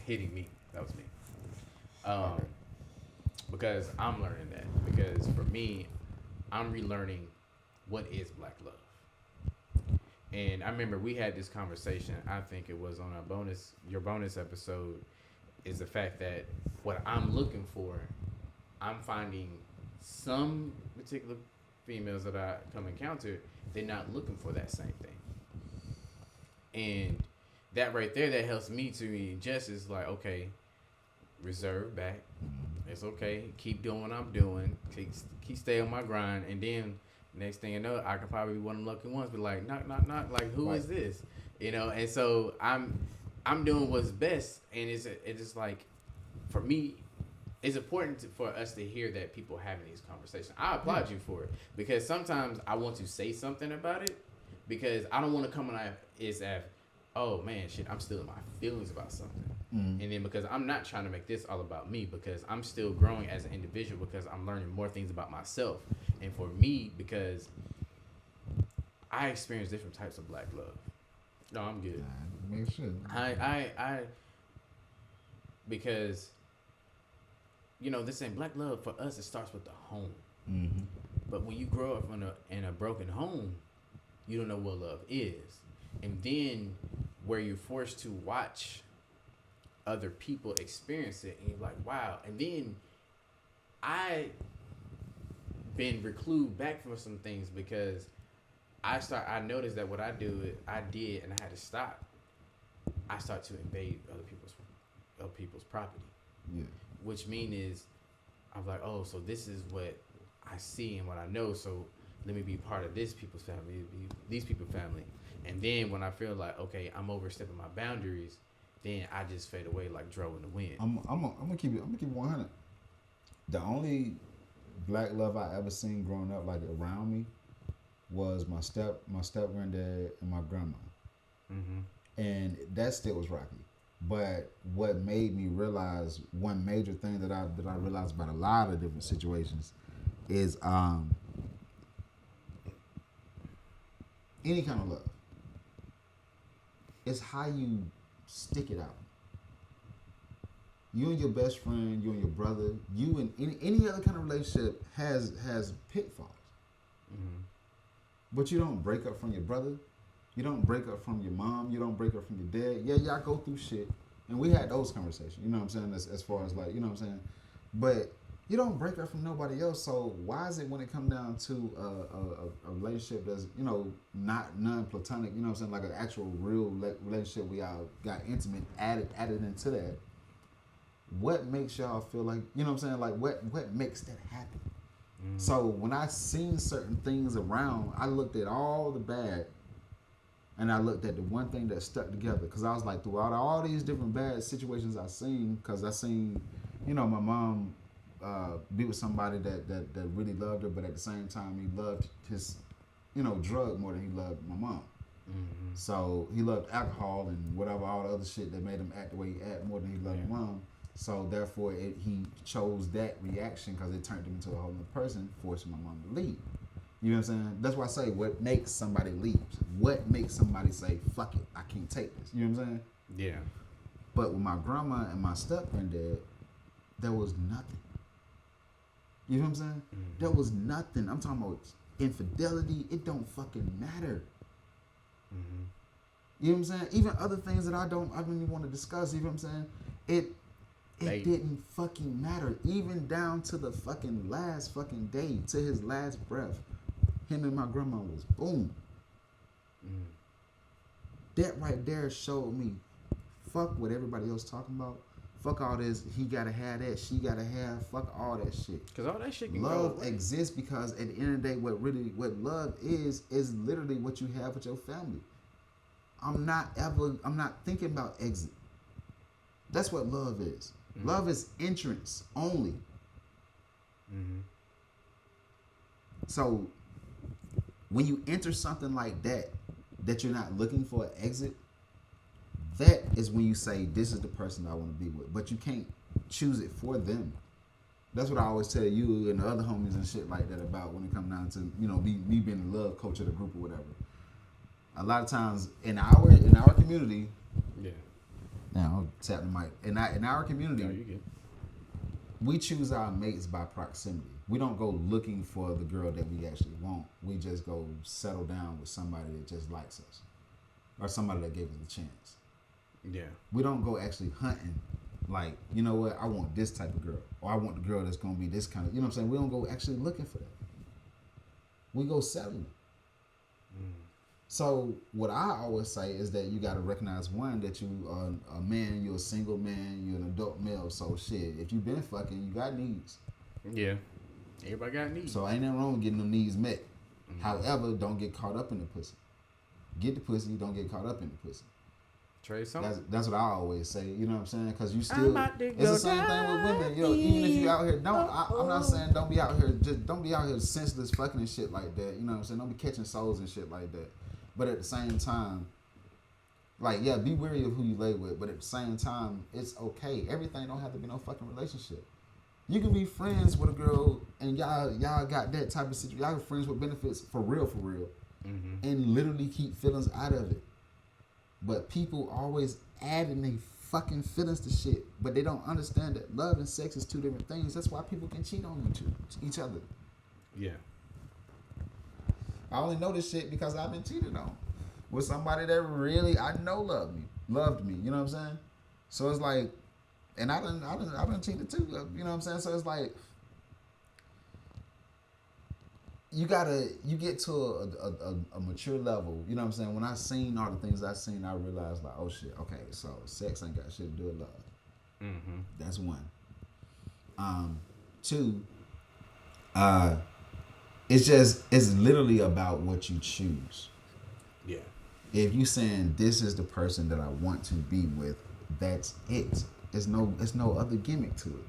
hitting me. That was me. Because I'm learning that. Because for me, I'm relearning what is black love. And I remember we had this conversation. I think it was on your bonus episode. Is the fact that what I'm looking for, I'm finding some particular females that I come encounter, they're not looking for that same thing. And that right there, that helps me to adjust is like, okay, reserve back. It's okay. Keep doing what I'm doing. Keep stay on my grind. And then next thing you know, I could probably be one of the lucky ones, but like, knock. Like, who is this? You know? And so I'm doing what's best. And it's just like, for me, it's important for us to hear that people having these conversations. I applaud you for it because sometimes I want to say something about it because I don't want to come on oh man, shit, I'm still in my feelings about something. Mm-hmm. And then because I'm not trying to make this all about me because I'm still growing as an individual because I'm learning more things about myself. And for me, because I experience different types of black love. No, I'm good. Make sure. I because this ain't black love for us. It starts with the home. Mm-hmm. But when you grow up in a broken home, you don't know what love is. And then where you're forced to watch other people experience it, and you're like, wow. And then I been recluded back from some things because I noticed that what I did and I had to stop. I start to invade other people's property. Yeah. Which is, I'm like, oh, so this is what I see and what I know. So let me be part of this people's family, these people's family. And then when I feel like, okay, I'm overstepping my boundaries, then I just fade away like Dro in the wind. I'm gonna keep it 100. The only black love I ever seen growing up, like around me, was my step granddad and my grandma. and that still was rocky. But what made me realize one major thing that I realized about a lot of different situations is any kind of love. It's how you stick it out. You and your best friend, you and your brother, you and any other kind of relationship has pitfalls. But you don't break up from your brother. You don't break up from your mom. You don't break up from your dad. Yeah, y'all go through shit. And we had those conversations. You know what I'm saying? As far as like, you know what I'm saying? But you don't break up from nobody else. So why is it when it comes down to a relationship that's, you know, not non-platonic, you know what I'm saying? Like an actual real relationship we all got intimate added into that. What makes y'all feel like, you know what I'm saying? Like what makes that happen? So when I seen certain things around, I looked at all the bad and I looked at the one thing that stuck together. Because I was like, throughout all these different bad situations I seen, because I seen, you know, my mom be with somebody that really loved her, but at the same time he loved his, you know, drug more than he loved my mom. So he loved alcohol and whatever, all the other shit that made him act the way he act more than he loved my mom. So therefore, he chose that reaction because it turned him into a whole other person, forcing my mom to leave. You know what I'm saying? That's why I say, what makes somebody leave? What makes somebody say, fuck it, I can't take this? You know what I'm saying? Yeah. But with my grandma and my step-granddad, there was nothing. You know what I'm saying? There was nothing. I'm talking about infidelity. It don't fucking matter. You know what I'm saying? Even other things that I don't even want to discuss. You know what I'm saying? It didn't fucking matter. Even down to the fucking last fucking day, to his last breath, him and my grandma was boom. That right there showed me, fuck what everybody else talking about. Fuck all this. He gotta have that. She gotta have. Fuck all that shit. Because all that shit can love exists because at the end of the day, what love is literally what you have with your family. I'm not thinking about exit. That's what love is. Love is entrance only. So when you enter something like that you're not looking for an exit, that is when you say, this is the person I want to be with. But you can't choose it for them. That's what I always tell you and the other homies and shit like that about when it comes down to, you know, me being the love coach of the group or whatever. A lot of times in our community, now I'll tap the mic. In our community, we choose our mates by proximity. We don't go looking for the girl that we actually want. We just go settle down with somebody that just likes us, or somebody that gave us a chance. Yeah. We don't go actually hunting. Like, you know what? I want this type of girl, or I want the girl that's gonna be this kind of. You know what I'm saying? We don't go actually looking for that. We go settling. So what I always say is that you got to recognize, one, that you are a man, you're a single man, you're an adult male. So shit, if you've been fucking, you got needs. Yeah. Everybody got needs. So ain't nothing wrong with getting them needs met. However, don't get caught up in the pussy. Get the pussy, don't get caught up in the pussy. Trade something. That's what I always say. You know what I'm saying? Because you still, it's the same thing with women. You know, even if you out here, I'm not saying don't be out here senseless fucking and shit like that. You know what I'm saying? Don't be catching souls and shit like that. But at the same time, like, yeah, be wary of who you lay with. But at the same time, it's okay. Everything don't have to be no fucking relationship. You can be friends with a girl and y'all got that type of situation. Y'all are friends with benefits for real. And literally keep feelings out of it. But people always adding their fucking feelings to shit. But they don't understand that love and sex is two different things. That's why people can cheat on each other. Yeah. I only know this shit because I've been cheated on with somebody that really I know loved me. You know what I'm saying? So it's like, and I've been cheated too. You know what I'm saying? So it's like, you get to a mature level. You know what I'm saying? When I seen all the things I seen, I realized like, oh shit, okay, so sex ain't got shit to do with love. That's one. Two. It's literally about what you choose. Yeah. If you saying this is the person that I want to be with, that's it. It's no other gimmick to it.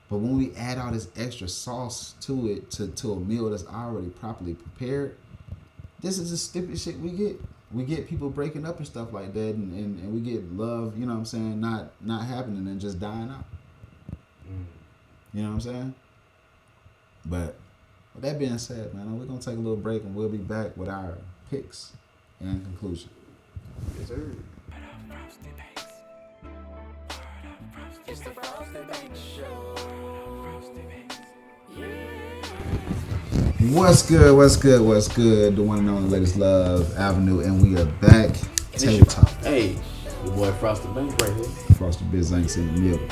But when we add all this extra sauce to it, to a meal that's already properly prepared, this is the stupid shit we get. we get people breaking up and stuff like that, and we get love, you know what I'm saying, not happening and just dying out. You know what I'm saying? But with that being said, man, we're going to take a little break and we'll be back with our picks and conclusion. Yes, sir. It's the Frosty Banks Show. What's good? The one and only latest love, AvaNu, and we are back. Table Talk. Hey, your boy Frosty Banks right here. Frosty Banks in the middle.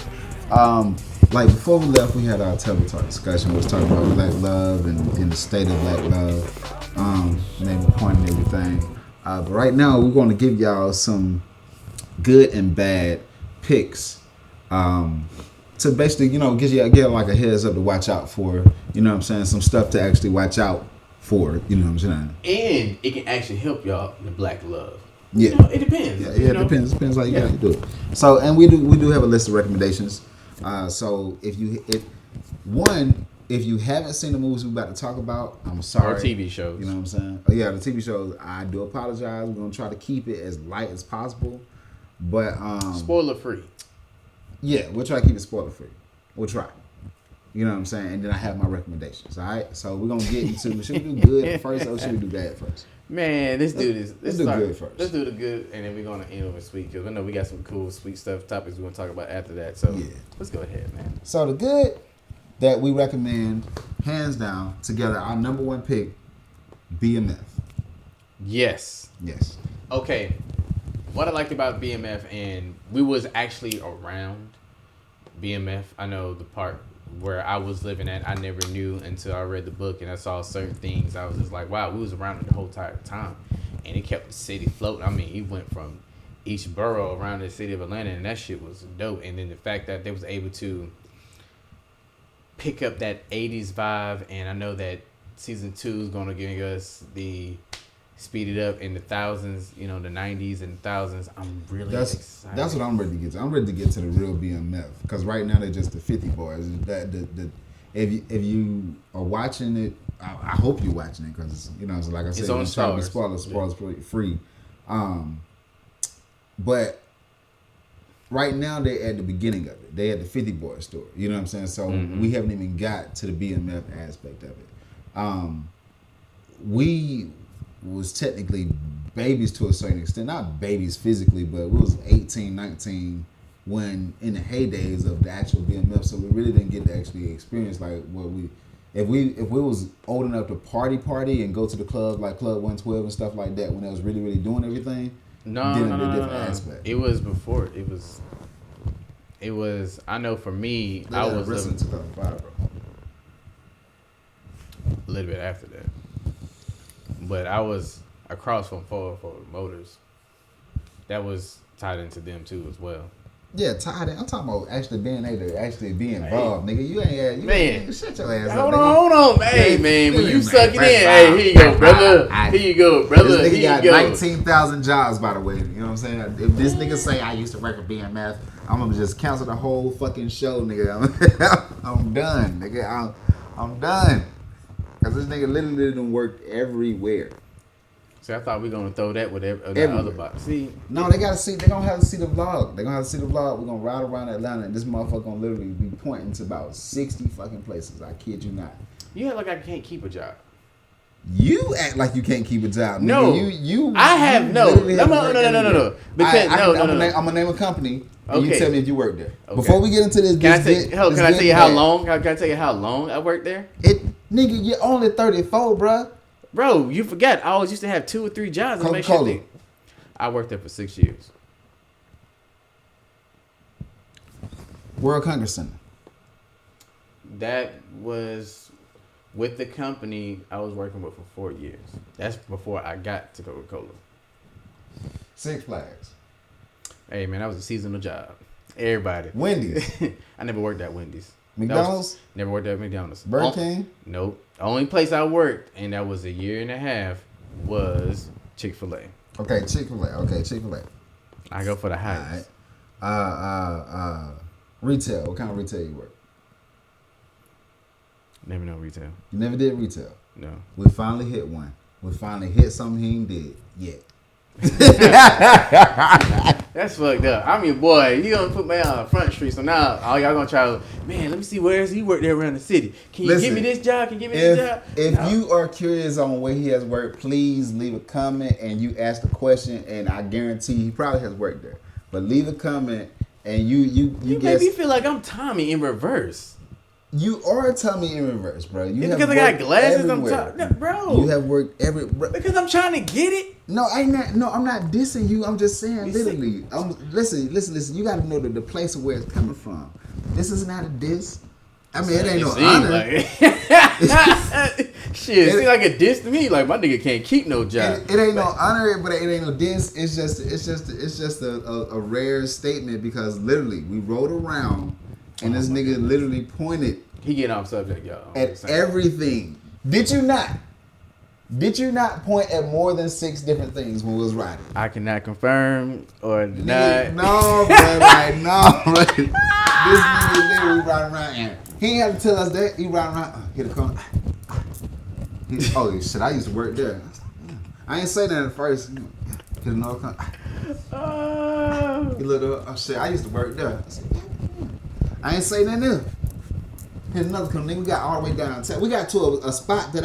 Like before we left, we had our table talk discussion. We was talking about black love and the state of black love. Made a point and everything. But right now, we're going to give y'all some good and bad picks. To basically, get like a heads up to watch out for. You know what I'm saying? Some stuff to actually watch out for. You know what I'm saying? And it can actually help y'all in black love. Yeah, it depends. Yeah, it depends. It depends how you gotta do it. So, and we do have a list of recommendations. So if you haven't seen the movies we're about to talk about, I'm sorry. Or TV shows. You know what I'm saying? Oh yeah, the TV shows. I do apologize. We're gonna try to keep it as light as possible, but spoiler free. Yeah, we'll try to keep it spoiler free. We'll try. You know what I'm saying? And then I have my recommendations. All right. So we're gonna get into. Should we do good first or should we do bad first? Man, let's do this. Let's do good first. Let's do the good, and then we're gonna end with sweet because I know we got some cool sweet stuff topics we're gonna talk about after that. So yeah, let's go ahead, man. So the good that we recommend, hands down, together, our number one pick, BMF. Yes. Okay. What I liked about BMF, and we was actually around BMF. I know the part where I was living at, I never knew until I read the book and I saw certain things. I was just like, wow, we was around it the whole entire time. And it kept the city floating. I mean, he went from each borough around the city of Atlanta, and that shit was dope. And then the fact that they was able to pick up that 80s vibe, and I know that season 2 is going to give us the speed it up in the thousands, the 90s and thousands. I'm really excited. That's what I'm ready to get to. I'm ready to get to the real BMF because right now they're just the 50 boys. If you are watching it, I hope you're watching it because it's like I said, it's on Stars. Spoilers free. But right now they're at the beginning of it. They at the 50 boy story. You know what I'm saying? So we haven't even got to the BMF aspect of it. We was technically babies to a certain extent, not babies physically, but we was 18, 19 when in the heydays of the actual BMF, so we really didn't get to actually experience like what if we was old enough to party and go to the club like Club 112 and stuff like that when I was really doing everything. No. Aspect. It was before. It was. I know for me, I was listening to Club 5, bro. A little bit after that. But I was across from 404 Motors. That was tied into them too as well. Yeah, tied in. I'm talking about actually being able to actually be involved, nigga. You ain't shut your ass up. Hold on, hey man. When you suck it in, hey, here you go, brother. Here you go, brother. This nigga got 19,000 jobs, by the way. You know what I'm saying? If this nigga say I used to work at BMF, I'm gonna just cancel the whole fucking show, nigga. I'm done, nigga. I'm done. Cause this nigga literally done worked everywhere. See, I thought we were gonna throw that with that other box. See, no, they gotta see. They gonna have to see the vlog. We're gonna ride around Atlanta, and this motherfucker gonna literally be pointing to about 60 fucking places. I kid you not. You act like I can't keep a job. You act like you can't keep a job. No, you. I have no. No. Because I'm gonna name a company. And okay. You tell me if you work there. Okay. Before we get into this, can I tell you how long? Can I tell you how long I worked there? Nigga, you're only 34, bruh. Bro, you forgot. I always used to have 2 or 3 jobs. Coca-Cola. I worked there for 6 years. World Congress Center. That was with the company I was working with for 4 years. That's before I got to Coca-Cola. Six Flags. Hey, man, that was a seasonal job. Everybody. Wendy's. I never worked at Wendy's. McDonald's? Never worked at McDonald's. Burger King? Nope. The only place I worked, and that was a year and a half, was Chick-fil-A. Okay, Chick-fil-A. I go for the highest. All right. Retail. What kind of retail you work? Never know retail. You never did retail? No. We finally hit one. We finally hit something he ain't did yet. That's fucked up. I'm your boy. You gonna put me on the front street, so now all y'all gonna try to, man, let me see where he worked there around the city. Can you give me this job? Can you give me this job? If you are curious on where he has worked, please leave a comment and you ask a question, and I guarantee he probably has worked there. But leave a comment and you make guess. me feel like I'm Tommy in reverse. You are Tommy in reverse, bro. You It's because I got glasses. everywhere. No, bro. You have worked Because I'm trying to get it. No, I'm not dissing you. I'm just saying, literally. Listen. You got to know the place of where it's coming from. This is not a diss. I mean, it ain't no honor. Like, shit, it seems like a diss to me. Like my nigga can't keep no job. It ain't no honor, but it ain't no diss. It's just a rare statement because literally we rode around and this nigga literally pointed. He getting off subject, y'all. At everything. Did you not? Did you not point at more than 6 different things when we was riding? I cannot confirm or deny. No, bro. Like, no, bro. This nigga literally riding around and he ain't have to tell us that. He riding around. Hit a corner. Oh, shit. I used to work there. I ain't say that at first. Hit another corner. He looked up. Oh, shit. I used to work there. I ain't say nothing else. Here's another corner. Then we got all the way downtown. We got to a spot that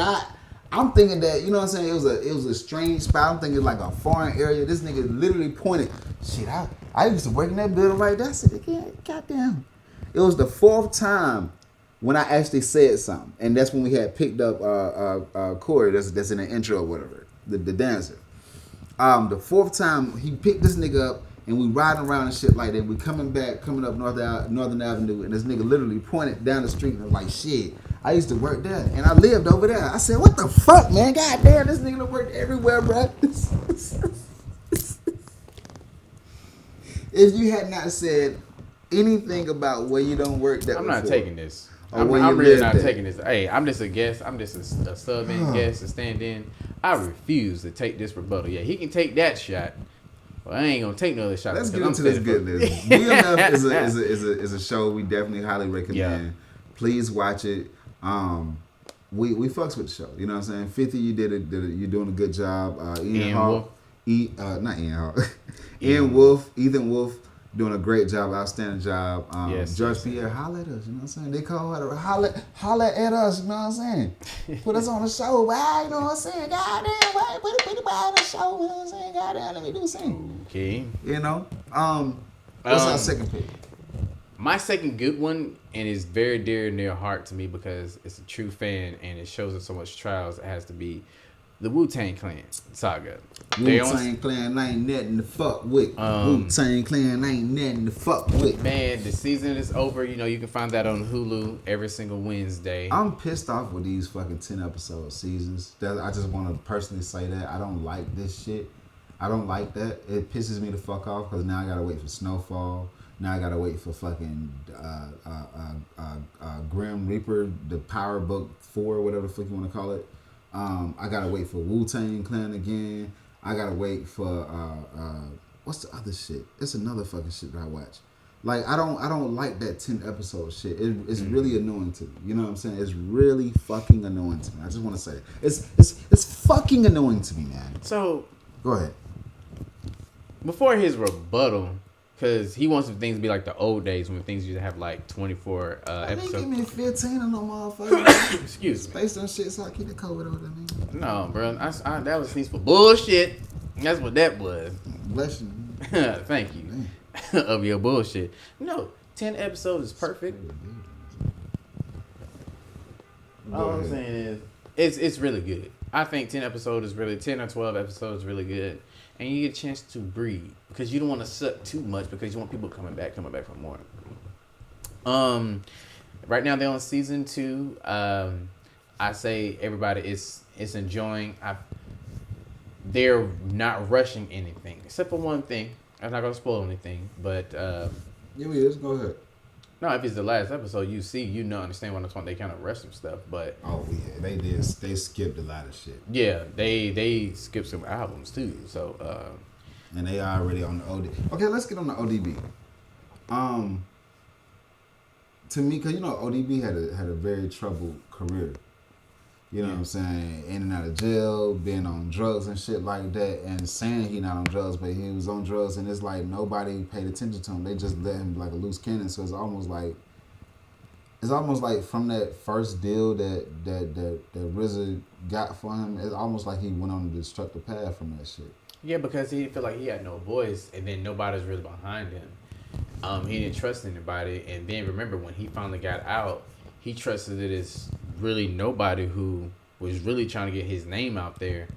I'm thinking that, you know what I'm saying, it was a strange spot. I'm thinking like a foreign area. This nigga literally pointed. Shit, I used to work in that building right there. I said, goddamn. It was the 4th time when I actually said something. And that's when we had picked up Corey, that's in the intro or whatever, the dancer. The 4th time he picked this nigga up and we riding around and shit like that. We coming up Northern Avenue, and this nigga literally pointed down the street and was like, shit, I used to work there, and I lived over there. I said, what the fuck, man? God damn, this nigga done worked everywhere, bro. If you had not said anything about where you don't work that I'm before, not taking this. I'm really not taking this. Hey, I'm just a guest. I'm just a sub-in guest, a stand-in. I refuse to take this rebuttal. Yeah, he can take that shot. Well, I ain't gonna take no other shot. Let's get into this good list. BMF is a show we definitely highly recommend. Yeah. Please watch it. We fucks with the show. You know what I'm saying? 50, you did it. You're doing a good job. Ian Hawk, not Ian Hawk. Ian Wolf, Ethan Wolf, doing a great job, outstanding job. Judge Pierre, holla at us. You know what I'm saying? They call her holla at us. You know what I'm saying? Put us on the show. Why? You know what I'm saying? Goddamn, why? Put it on the show. You know what I'm saying? Goddamn, let me do something. Okay. You know. What's our second pick? My second good one, and it's very dear and near heart to me because it's a true fan and it shows us so much trials. It has to be the Wu-Tang Clan saga. Wu-Tang Clan ain't nothing to fuck with. Wu-Tang Clan ain't nothing to fuck with. Man, the season is over. You know, you can find that on Hulu every single Wednesday. I'm pissed off with these fucking 10-episode seasons. I just want to personally say that. I don't like this shit. I don't like that. It pisses me the fuck off because now I gotta wait for Snowfall. Now I gotta wait for fucking Grim Reaper, the Power Book 4, whatever the fuck you want to call it. I gotta wait for Wu-Tang Clan again. I gotta wait for what's the other shit? It's another fucking shit that I watch. Like I don't like that 10-episode shit. It's really annoying to me. You know what I'm saying? It's really fucking annoying to me. I just want to say it. It's fucking annoying to me, man. So go ahead. Before his rebuttal, because he wants things to be like the old days when things used to have like 24 episodes. Give me 15 of no motherfucker. Excuse me. Space on shit so I keep the COVID over there, man. No, bro. That was sneeze for bullshit. That's what that was. Bless you. Thank you. Of your bullshit. No, 10 episodes is perfect. All I'm saying is it's really good. I think 10 or 12 episodes is really good. And you get a chance to breathe because you don't want to suck too much because you want people coming back for more. Right now they're on season 2. I say everybody is enjoying. They're not rushing anything except for one thing. I'm not gonna spoil anything, but yeah, we is. Go ahead. No, if it's the last episode, understand what I'm talking. They kind of rush some stuff, but yeah, they did. They skipped a lot of shit. Yeah, they skipped some albums too. So, and they are already on the OD. Okay, let's get on the ODB. To me, cause ODB had a very troubled career. You know what I'm saying? In and out of jail, being on drugs and shit like that, and saying he not on drugs, but he was on drugs, and it's like nobody paid attention to him. They just let him like a loose cannon. So it's almost like from that first deal that RZA got for him, it's almost like he went on a destructive path from that shit. Yeah, because he felt like he had no voice, and then nobody's really behind him. He didn't trust anybody, and then remember when he finally got out, he trusted that it's really nobody who was really trying to get his name out there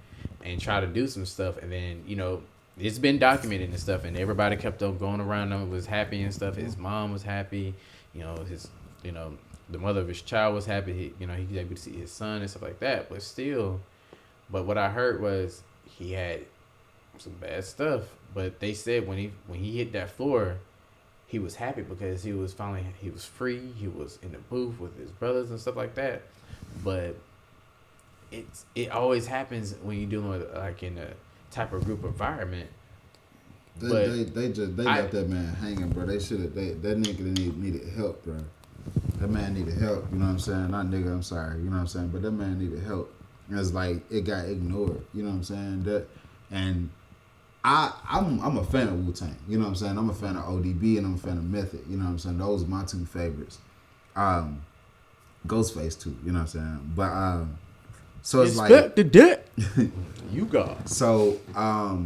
and try to do some stuff. And then, you know, it's been documented and stuff, and everybody kept on going around him, was happy and stuff. His mom was happy, the mother of his child was happy. He was able to see his son and stuff like that. But what I heard was he had some bad stuff. But they said when he hit that floor, he was happy because he was free. He was in the booth with his brothers and stuff like that. But it always happens when you're dealing with like in a type of group environment. They left that man hanging, bro. They should have. That nigga needed help, bro. That man needed help. You know what I'm saying? Not nigga. I'm sorry. You know what I'm saying? But that man needed help. And it's like it got ignored. You know what I'm saying? I'm a fan of Wu-Tang. You know what I'm saying? I'm a fan of ODB and I'm a fan of Method. You know what I'm saying? Those are my two favorites. Ghostface too. You know what I'm saying? But so it's like the debt you got. So I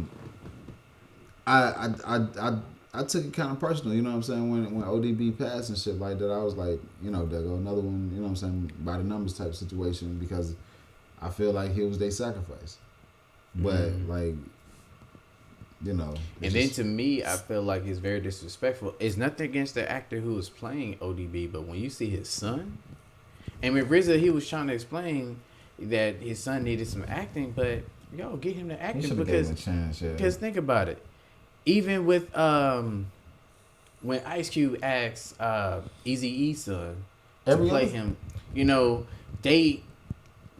took it kind of personal. You know what I'm saying? When ODB passed and shit like that, I was like, there go another one. You know what I'm saying? By the numbers type situation because I feel like he was their sacrifice. But like. And then to me, I feel like it's very disrespectful. It's nothing against the actor who was playing ODB, but when you see his son, and with RZA, he was trying to explain that his son needed some acting, but get him to acting because think about it. Even with when Ice Cube asked Eazy-E's son to play him,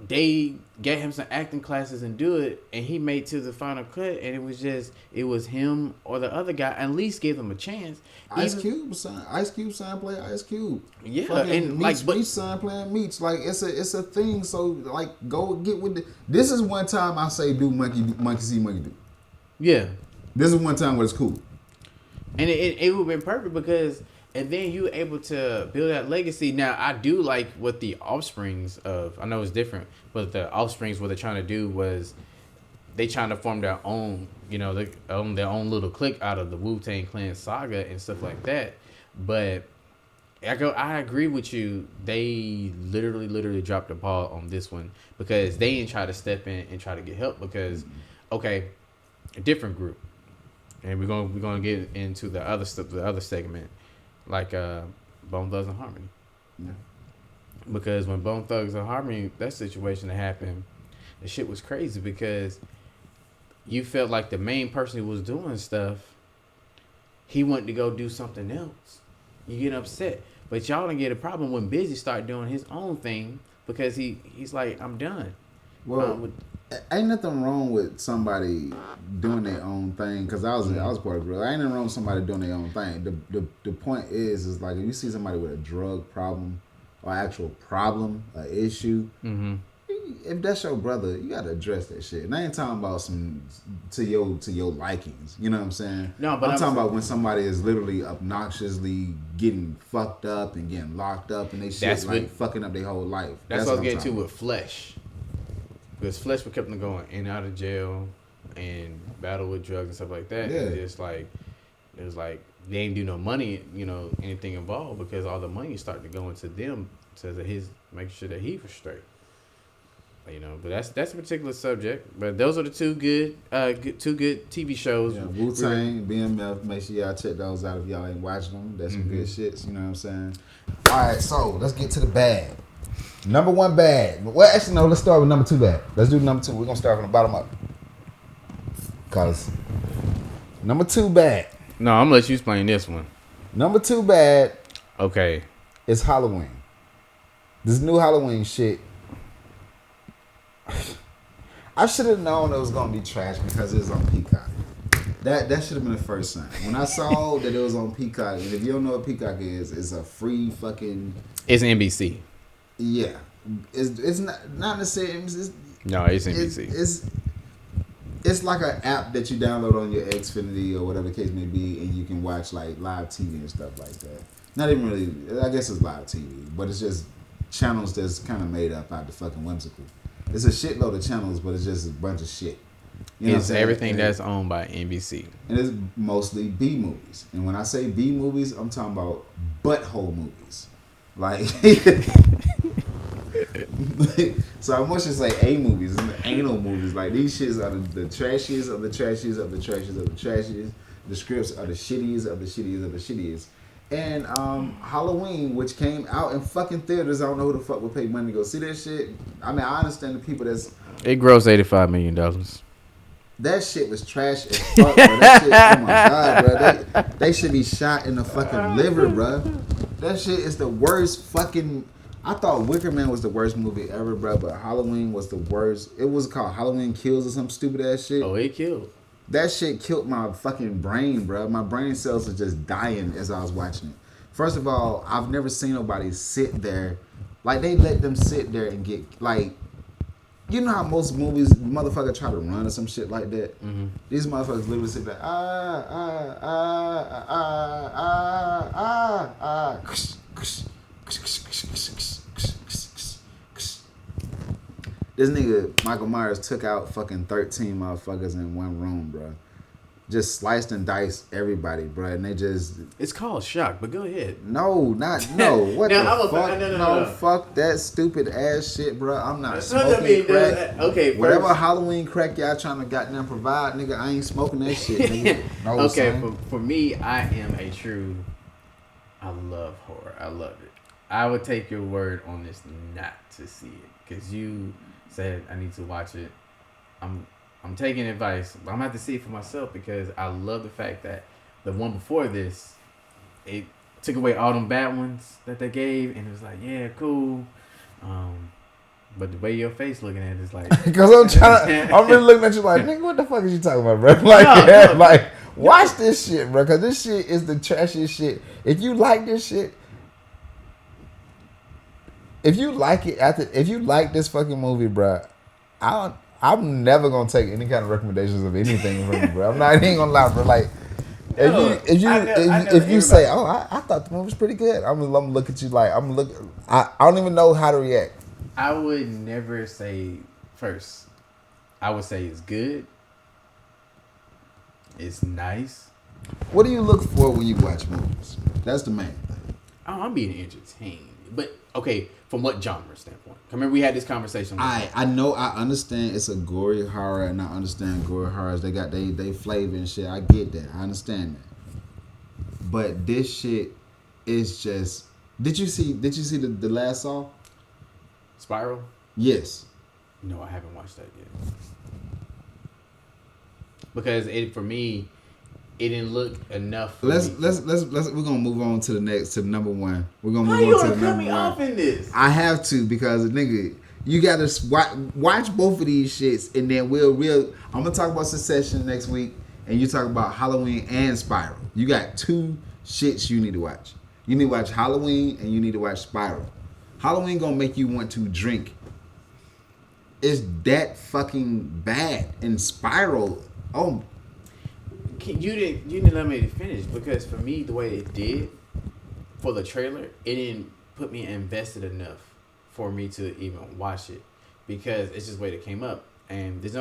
they gave him some acting classes and do it, and he made to the final cut, and it was him or the other guy. At least give him a chance. Ice Cube son play Ice Cube. Yeah, fucking and Meech son playing Meech. Like it's a thing. So like go get with this is one time I say do monkey see monkey do. Yeah, this is one time where it's cool, and it would have been perfect because. And then you able to build that legacy. Now, I do like what the offsprings of, I know it's different, but the offsprings, what they're trying to do was they trying to form their own, their own little clique out of the Wu-Tang Clan saga and stuff like that. But I agree with you. They literally dropped the ball on this one because they didn't try to step in and try to get help because, okay, a different group. And we're gonna get into the other stuff, the other segment. Like Bone Thugs and Harmony. Yeah. Because when Bone Thugs and Harmony, that situation that happened, the shit was crazy because you felt like the main person who was doing stuff, he wanted to go do something else. You get upset. But y'all didn't get a problem when Busy started doing his own thing because he's like, I'm done. Well, ain't nothing wrong with somebody doing their own thing because I was part of the group. Ain't nothing wrong with somebody doing their own thing. The point is like if you see somebody with a drug problem or actual problem, an issue, if that's your brother, you gotta address that shit. And I ain't talking about some to your likings. You know what I'm saying? No, but I'm talking about when somebody is literally obnoxiously getting fucked up and getting locked up and they shit fucking up their whole life. That's what I was getting to with Flesh. Because Flesh would kept them going in and out of jail and battle with drugs and stuff like that. Yeah. And it was like they ain't do no money, anything involved because all the money started to go into them to making sure that he was straight. But that's a particular subject. But those are the two good TV shows. Yeah, Wu-Tang, BMF. Make sure y'all check those out if y'all ain't watching them. That's some good shits. You know what I'm saying? All right, so let's get to the bag. Number one bag. Well, actually, no. Let's start with number two bag. Let's do number two. We're gonna start from the bottom up. Cause number two bag. No, I'm gonna let you explain this one. Number two bag. Okay. It's Halloween. This new Halloween shit. I should have known it was gonna be trash because it was on Peacock. That should have been the first sign. When I saw that it was on Peacock, and if you don't know what Peacock is, it's a free fucking. It's NBC. Yeah, it's not necessarily. No, it's NBC. It's like an app that you download on your Xfinity or whatever the case may be, and you can watch like live TV and stuff like that. Not even really. I guess it's live TV, but it's just channels that's kind of made up out the fucking whimsical. It's a shitload of channels, but it's just a bunch of shit. You know it's everything that's owned by NBC. And it's mostly B movies. And when I say B movies, I'm talking about butthole movies. Like, so I must just say A movies, and anal movies. Like, these shits are the trashiest of the trashiest of the trashiest of the trashiest. The scripts are the shittiest of the shittiest of the shittiest. And Halloween, which came out in fucking theaters, I don't know who the fuck would pay money to go see that shit. I mean, I understand the people that's... It grossed $85 million. That shit was trash as fuck, bro. That shit, oh my god, bro. They should be shot in the fucking liver, bro. That shit is the worst fucking... I thought Wicker Man was the worst movie ever, bro, but Halloween was the worst. It was called Halloween Kills or some stupid ass shit. Oh, it killed. That shit killed my fucking brain, bro. My brain cells are just dying as I was watching it. First of all, I've never seen nobody sit there. Like, they let them sit there and get, like... You know how most movies, motherfucker try to run or some shit like that? Mm-hmm. These motherfuckers literally sit there, This nigga, Michael Myers, took out fucking 13 motherfuckers in one room, bro. Just sliced and diced everybody, bro. And they just... It's called shock, but go ahead. No. What the fuck? No, fuck that stupid ass shit, bro. I'm not smoking crack. Okay, whatever Halloween crack y'all trying to goddamn provide, nigga, I ain't smoking that shit, nigga. No, okay, for me, I am a true... I love horror. I love it. I would take your word on this not to see it. Because you said I need to watch it. I'm taking advice, but I'm going to have to see it for myself because I love the fact that the one before this, it took away all them bad ones that they gave, and it was like, yeah, cool. But the way your face looking at it is like... Because I'm really looking at you like, nigga, what the fuck is you talking about, bro? Like, like, watch this shit, bro, because this shit is the trashiest shit. If you like this shit, if you like this fucking movie, bro, I'm never gonna take any kind of recommendations of anything from you, bro. I'm not even gonna lie, bro. Like, if you say, "Oh, I thought the movie was pretty good," I'm gonna look at you like I don't even know how to react. I would never say first. I would say it's good. It's nice. What do you look for when you watch movies? That's the main thing. Oh, I'm being entertained, but okay. From what genre standpoint? Remember we had this conversation. I know, I understand it's a gory horror, and I understand gory horrors. They got they flavor and shit. I get that. I understand that. But this shit is just. Did you see the last Saw? Spiral? Yes. No, I haven't watched that yet. Because for me, it didn't look enough. Let's we're gonna move on to the number one. We're gonna move on to the number one. How you gonna cut me off in this? I have to because nigga, you gotta watch both of these shits, and then I'm gonna talk about Succession next week, and you talk about Halloween and Spiral. You got two shits you need to watch. You need to watch Halloween and you need to watch Spiral. Halloween gonna make you want to drink. It's that fucking bad. And Spiral, oh. You didn't let me finish because for me the way it did for the trailer, it didn't put me invested enough for me to even watch it because it's just the way it came up, and it's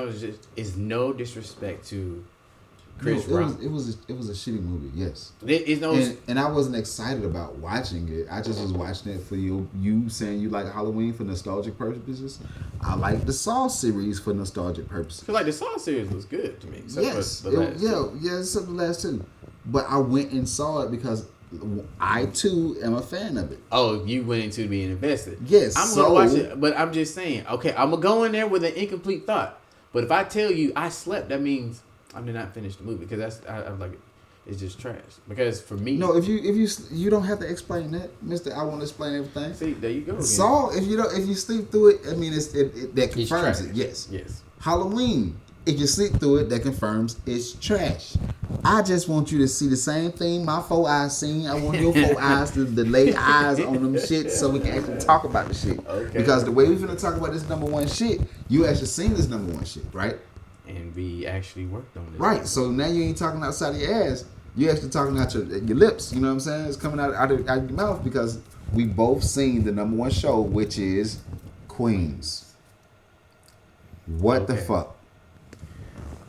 no disrespect to Chris Rock. It was a shitty movie, yes. And I wasn't excited about watching it. I just was watching it for you saying you like Halloween for nostalgic purposes. I like the Saw series for nostalgic purposes. Cause like the Saw series was good to me. Yes, except the last two. But I went and saw it because I too am a fan of it. Oh, you went into being invested. Yes, I'm gonna watch it, but I'm just saying. Okay, I'm gonna go in there with an incomplete thought. But if I tell you I slept, that means I did not finish the movie because I'm like, it's just trash. Because for me, no, if you don't have to explain that, Mister. I want to explain everything. See, there you go. Again. Saw, if you sleep through it, I mean, that confirms it. Yes. Yes. Halloween, If you sleep through it, that confirms it's trash. I just want you to see the same thing my 4 eyes seen. I want your 4 eyes to lay eyes on them shit so we can actually talk about the shit. Okay. Because the way we finna talk about this number one shit, you actually seen this number one shit, right? And we actually worked on this. Right. So now you ain't talking outside of your ass. You actually talking out your lips. You know what I'm saying? It's coming out of your mouth because we both seen the number one show, which is Queens. What the fuck?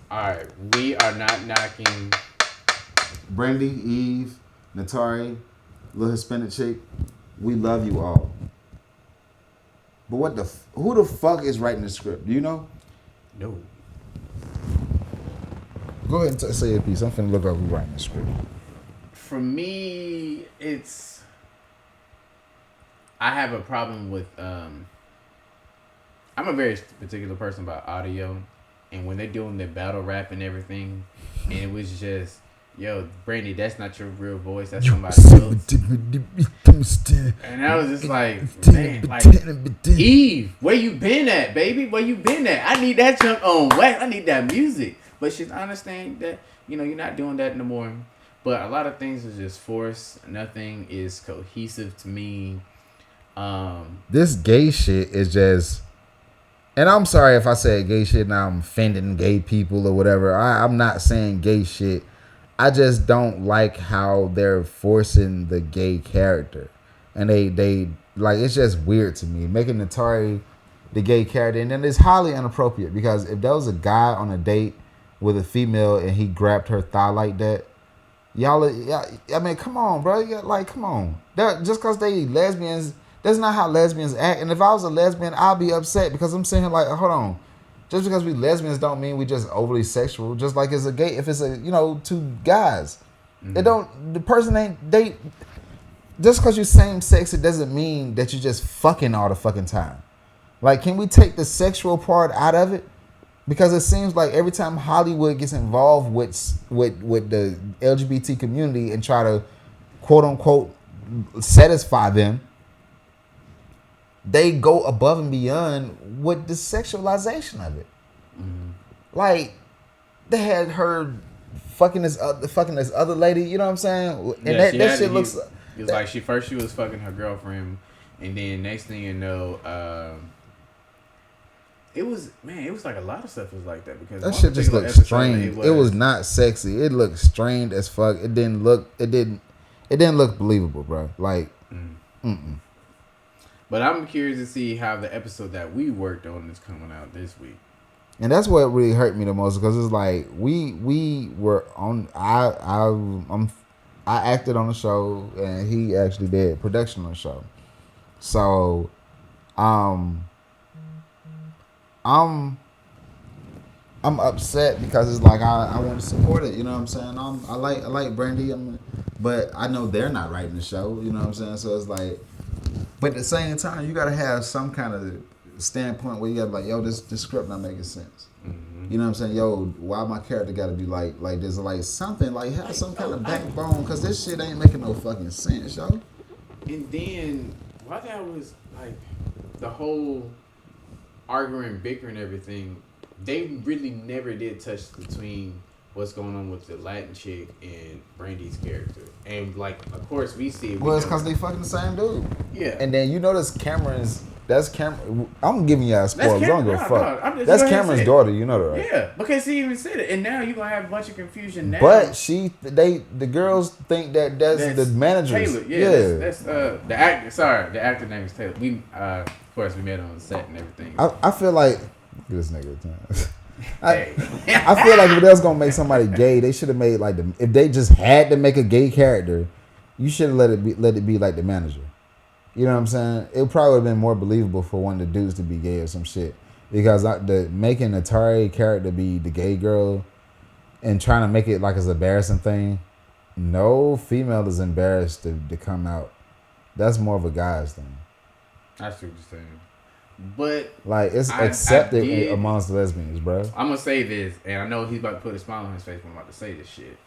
Alright, we are not knocking Brandy, Eve, Natari, little Hispanic chick. We love you all. But who the fuck is writing the script? Do you know? No. Go ahead and say your piece. I'm finna look up who writing the script. For me, I have a problem with I'm a very particular person about audio, and when they're doing their battle rap and everything, and it was just, yo, Brandy, that's not your real voice, that's somebody else. And I was just like, man, like, Eve, where you been at, baby? Where you been at? I need that jump on wax. I need that music. But she's understanding that, you're not doing that no more. But a lot of things is just forced. Nothing is cohesive to me. This gay shit is just, and I'm sorry if I say gay shit now I'm offending gay people or whatever. I'm not saying gay shit. I just don't like how they're forcing the gay character. And they like, it's just weird to me. Making Natari the gay character. And then it's highly inappropriate because if there was a guy on a date with a female and he grabbed her thigh like that, y'all, I mean, come on, bro. Like, come on. Just because they lesbians, that's not how lesbians act. And if I was a lesbian, I'd be upset because I'm saying, like, hold on. Just because we lesbians don't mean we just overly sexual. Just like it's a gay, if it's a, two guys. The person ain't date. Just because you're same sex, it doesn't mean that you're just fucking all the fucking time. Like, can we take the sexual part out of it? Because it seems like every time Hollywood gets involved with the LGBT community and try to, quote unquote, satisfy them, they go above and beyond with the sexualization of it. Like, they had her fucking this other lady, you know what I'm saying? And yeah, that shit looks. It was like she was fucking her girlfriend, and then next thing you know, it was like a lot of stuff was like that because that shit just looked strained. It was not sexy. It looked strained as fuck. It didn't look believable, bro. Like, But I'm curious to see how the episode that we worked on is coming out this week. And that's what really hurt me the most because it's like we were on. I acted on the show and he actually did production on the show. So, I'm upset because it's like I want to support it. You know what I'm saying? I like Brandy, but I know they're not writing the show. You know what I'm saying? So it's like, but at the same time, you gotta have some kind of standpoint where you gotta like, yo, this script not making sense. You know what I'm saying? Yo, why my character gotta be like this? Like something like have some kind of backbone because this shit ain't making no fucking sense, yo. And then why that was like the whole arguing, bickering, everything. They really never did touch between what's going on with the Latin chick and Brandy's character. And like, of course, we see it. Well, it's because they fucking the same dude. Yeah. And then you notice that's Cameron. I'm giving y'all spoilers. I don't give a fuck. No, that's Cameron's daughter. You know that, right? Yeah, because he even said it. And now you're gonna have a bunch of confusion now. But the girls think that's the managers. Taylor. Yeah. That's the actor. Sorry, the actor name is Taylor. We of course we met on the set and everything. I feel like this nigga. I feel like if they was gonna make somebody gay, they should have made like if they just had to make a gay character, you should have let it be like the manager. You know what I'm saying? It probably would have been more believable for one of the dudes to be gay or some shit. Because making Atari character be the gay girl and trying to make it like it's an embarrassing thing, no female is embarrassed to come out. That's more of a guy's thing. I see what you're saying. But like it's accepted amongst lesbians, bro. I'm gonna say this, and I know he's about to put a smile on his face when I'm about to say this shit.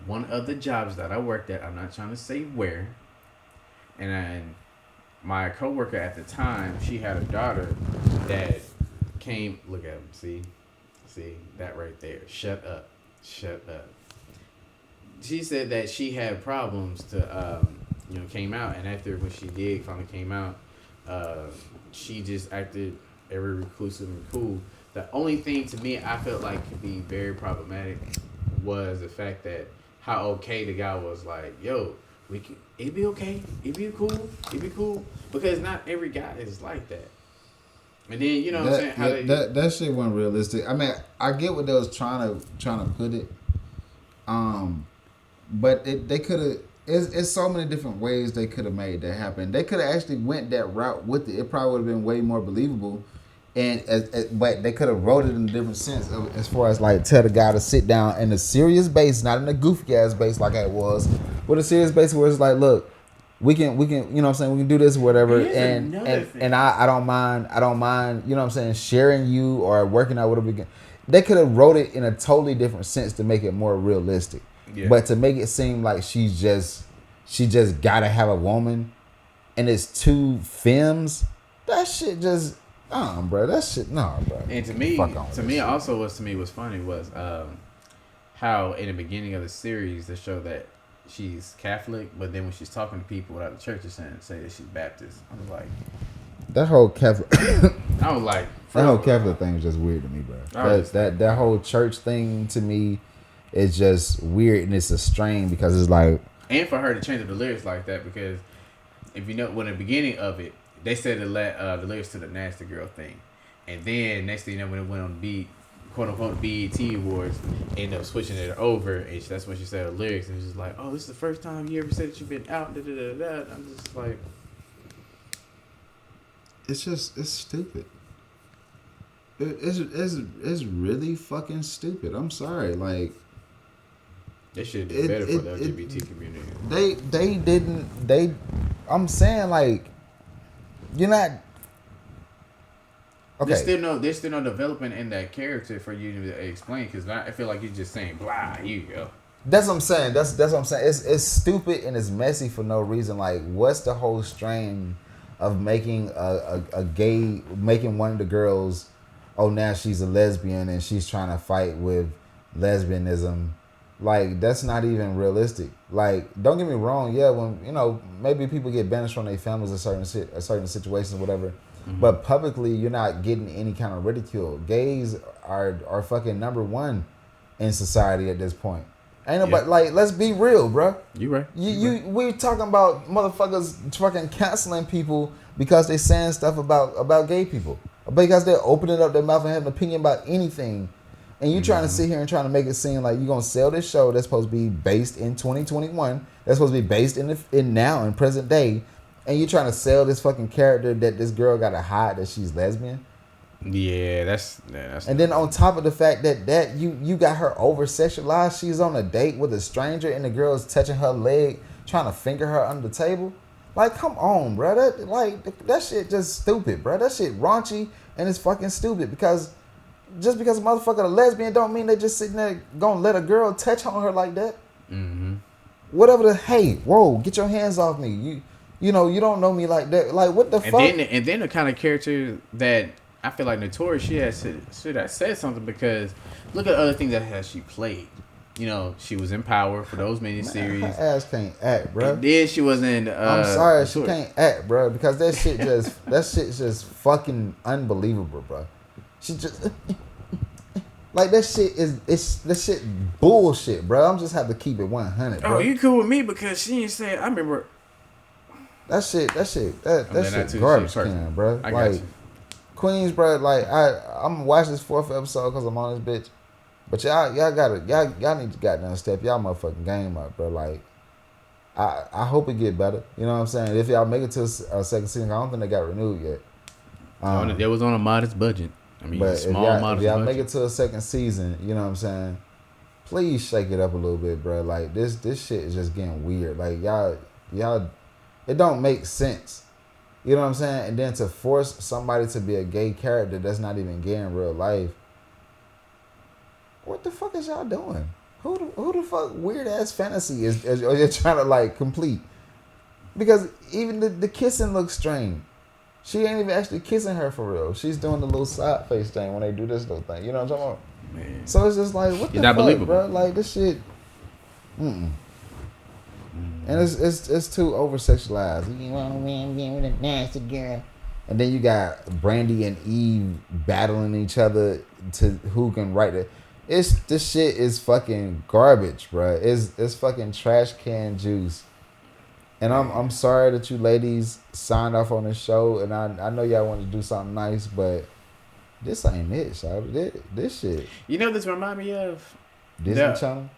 One of the jobs that I worked at, I'm not trying to say where, and my coworker at the time, she had a daughter that came. Look at him, see See, that right there. Shut up. Shut up. She said that she had problems to, came out. And after when she did finally came out, she just acted very reclusive and cool. The only thing to me I felt like could be very problematic was the fact that how okay the guy was like, yo, it'd be okay. It'd be cool. Because not every guy is like that. And then what I'm saying? How that shit wasn't realistic. I mean, I get what they was trying to put it. But they could have. It's so many different ways they could have made that happen. They could have actually went that route with it. It probably would have been way more believable. But they could have wrote it in a different sense as far as like tell the guy to sit down in a serious base, not in a goofy ass base like it was, but a serious base where it's like, look, we can you know what I'm saying, we can do this or whatever, and I don't mind, you know what I'm saying, sharing you or working out whatever we can. They could have wrote it in a totally different sense to make it more realistic. Yeah. But to make it seem like she just gotta have a woman and it's two femmes, that shit just bro, that shit, no, bro. And to me also was funny was how in the beginning of the series they show that she's Catholic, but then when she's talking to people without the church, they say that she's Baptist. I was like, that whole Catholic. I was like, that whole Catholic thing is just weird to me, bro. That whole church thing to me is just weird, and it's a strain because it's like. And for her to change up the lyrics like that, because if you know, when the beginning of it. They said to let the lyrics to the Nasty Girl thing. And then next thing you know, when it went on the quote unquote BET Awards, ended up switching it over. And that's when she said the lyrics. And she's like, oh, this is the first time you ever said that you've been out. Da, da, da, da. I'm just like. It's stupid. It's really fucking stupid. I'm sorry. Like. They should do better for the LGBT community. I'm saying, like. You're not. Okay. There's still no development in that character for you to explain, because I feel like you're just saying blah. Here you go. That's what I'm saying. That's what I'm saying. It's stupid and it's messy for no reason. Like, what's the whole strain of making making one of the girls, oh, now she's a lesbian and she's trying to fight with lesbianism. Like, that's not even realistic. Like, don't get me wrong. Yeah, when maybe people get banished from their families in certain situations, or whatever. Mm-hmm. But publicly, you're not getting any kind of ridicule. Gays are fucking number one in society at this point. Ain't nobody like. Let's be real, bro. You right. We're talking about motherfuckers fucking canceling people because they saying stuff about gay people, because they're opening up their mouth and having an opinion about anything. And you trying to sit here and trying to make it seem like you're going to sell this show that's supposed to be based in 2021. That's supposed to be based in now, in present day. And you trying to sell this fucking character that this girl got to hide that she's lesbian. Yeah, that's. And then on top of the fact that you got her over sexualized. She's on a date with a stranger and the girl's touching her leg, trying to finger her under the table. Like, come on, bro. That shit just stupid, bro. That shit raunchy and it's fucking stupid because. Just because a motherfucker a lesbian don't mean they just sitting there gonna let a girl touch on her like that. Mm-hmm. Whatever hey, whoa, get your hands off me. You don't know me like that. Like, what the fuck? And then the kind of character that I feel like Notorious, should have said something, because look at other things that she played. She was in Power for those miniseries. Her ass can't act, bro. And then she was in. I'm sorry, she can't act, bro, because that shit's just fucking unbelievable, bro. She just like that shit bullshit, bro. I'm just have to keep it 100, bro. Oh, you cool with me because she ain't said. I remember that shit garbage can, bro. I got you. Queens, bro. Like I'm gonna watch this 4th episode because I'm on this bitch. But y'all need to goddamn step y'all motherfucking game up, bro. Like I hope it get better. You know what I'm saying? If y'all make it to a second season, I don't think they got renewed yet. It was on a modest budget. I mean, but small modest if y'all budget. make it to a second season, you know what I'm saying? Please shake it up a little bit, bro. Like this shit is just getting weird. Like y'all, it don't make sense. You know what I'm saying? And then to force somebody to be a gay character that's not even gay in real life. What the fuck is y'all doing? Who the fuck weird ass fantasy is you're trying to like complete? Because even the kissing looks strange. She ain't even actually kissing her for real. She's doing the little side face thing when they do this little thing. You know what I'm talking Man. So it's just like, what the not fuck, believable. bro? Like this shit. And it's too over sexualized. You want man being with a nasty girl, and then you got Brandy and Eve battling each other to who can write it. This shit is fucking garbage, bro. It's fucking trash can juice. And I'm sorry that you ladies signed off on this show, and I know y'all want to do something nice, but this ain't it, shawty. This shit. You know this remind me of Disney Channel.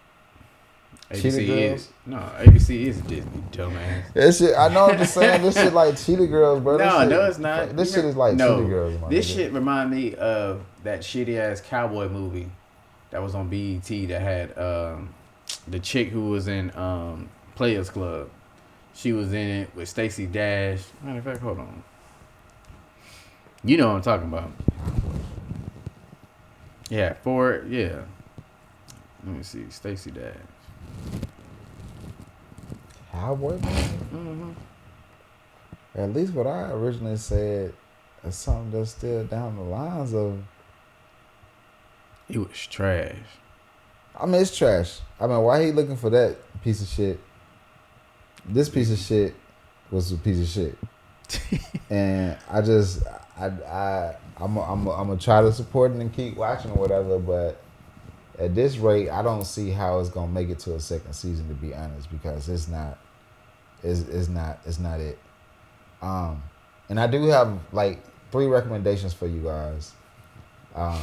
Cheetah ABC Girls? is ABC is Disney, dumbass. That shit, I know. I'm just saying this shit like Cheetah Girls, bro. No, it's not. This shit is like Cheetah Girls. This shit remind me of that shitty ass cowboy movie that was on BET that had the chick who was in Players Club. She was in it with Stacey Dash. Matter of fact, hold on. You know what I'm talking about. Yeah, yeah. Let me see, Stacey Dash. Cowboy movie? At least what I originally said is something that's still down the lines of. It was trash. I mean, it's trash. I mean, why he looking for that piece of shit? This piece of shit was a piece of shit, and I'm gonna try to support it and keep watching or whatever. But at this rate, I don't see how it's gonna make it to a second season, to be honest, because it's not it. And I do have like 3 recommendations for you guys. Have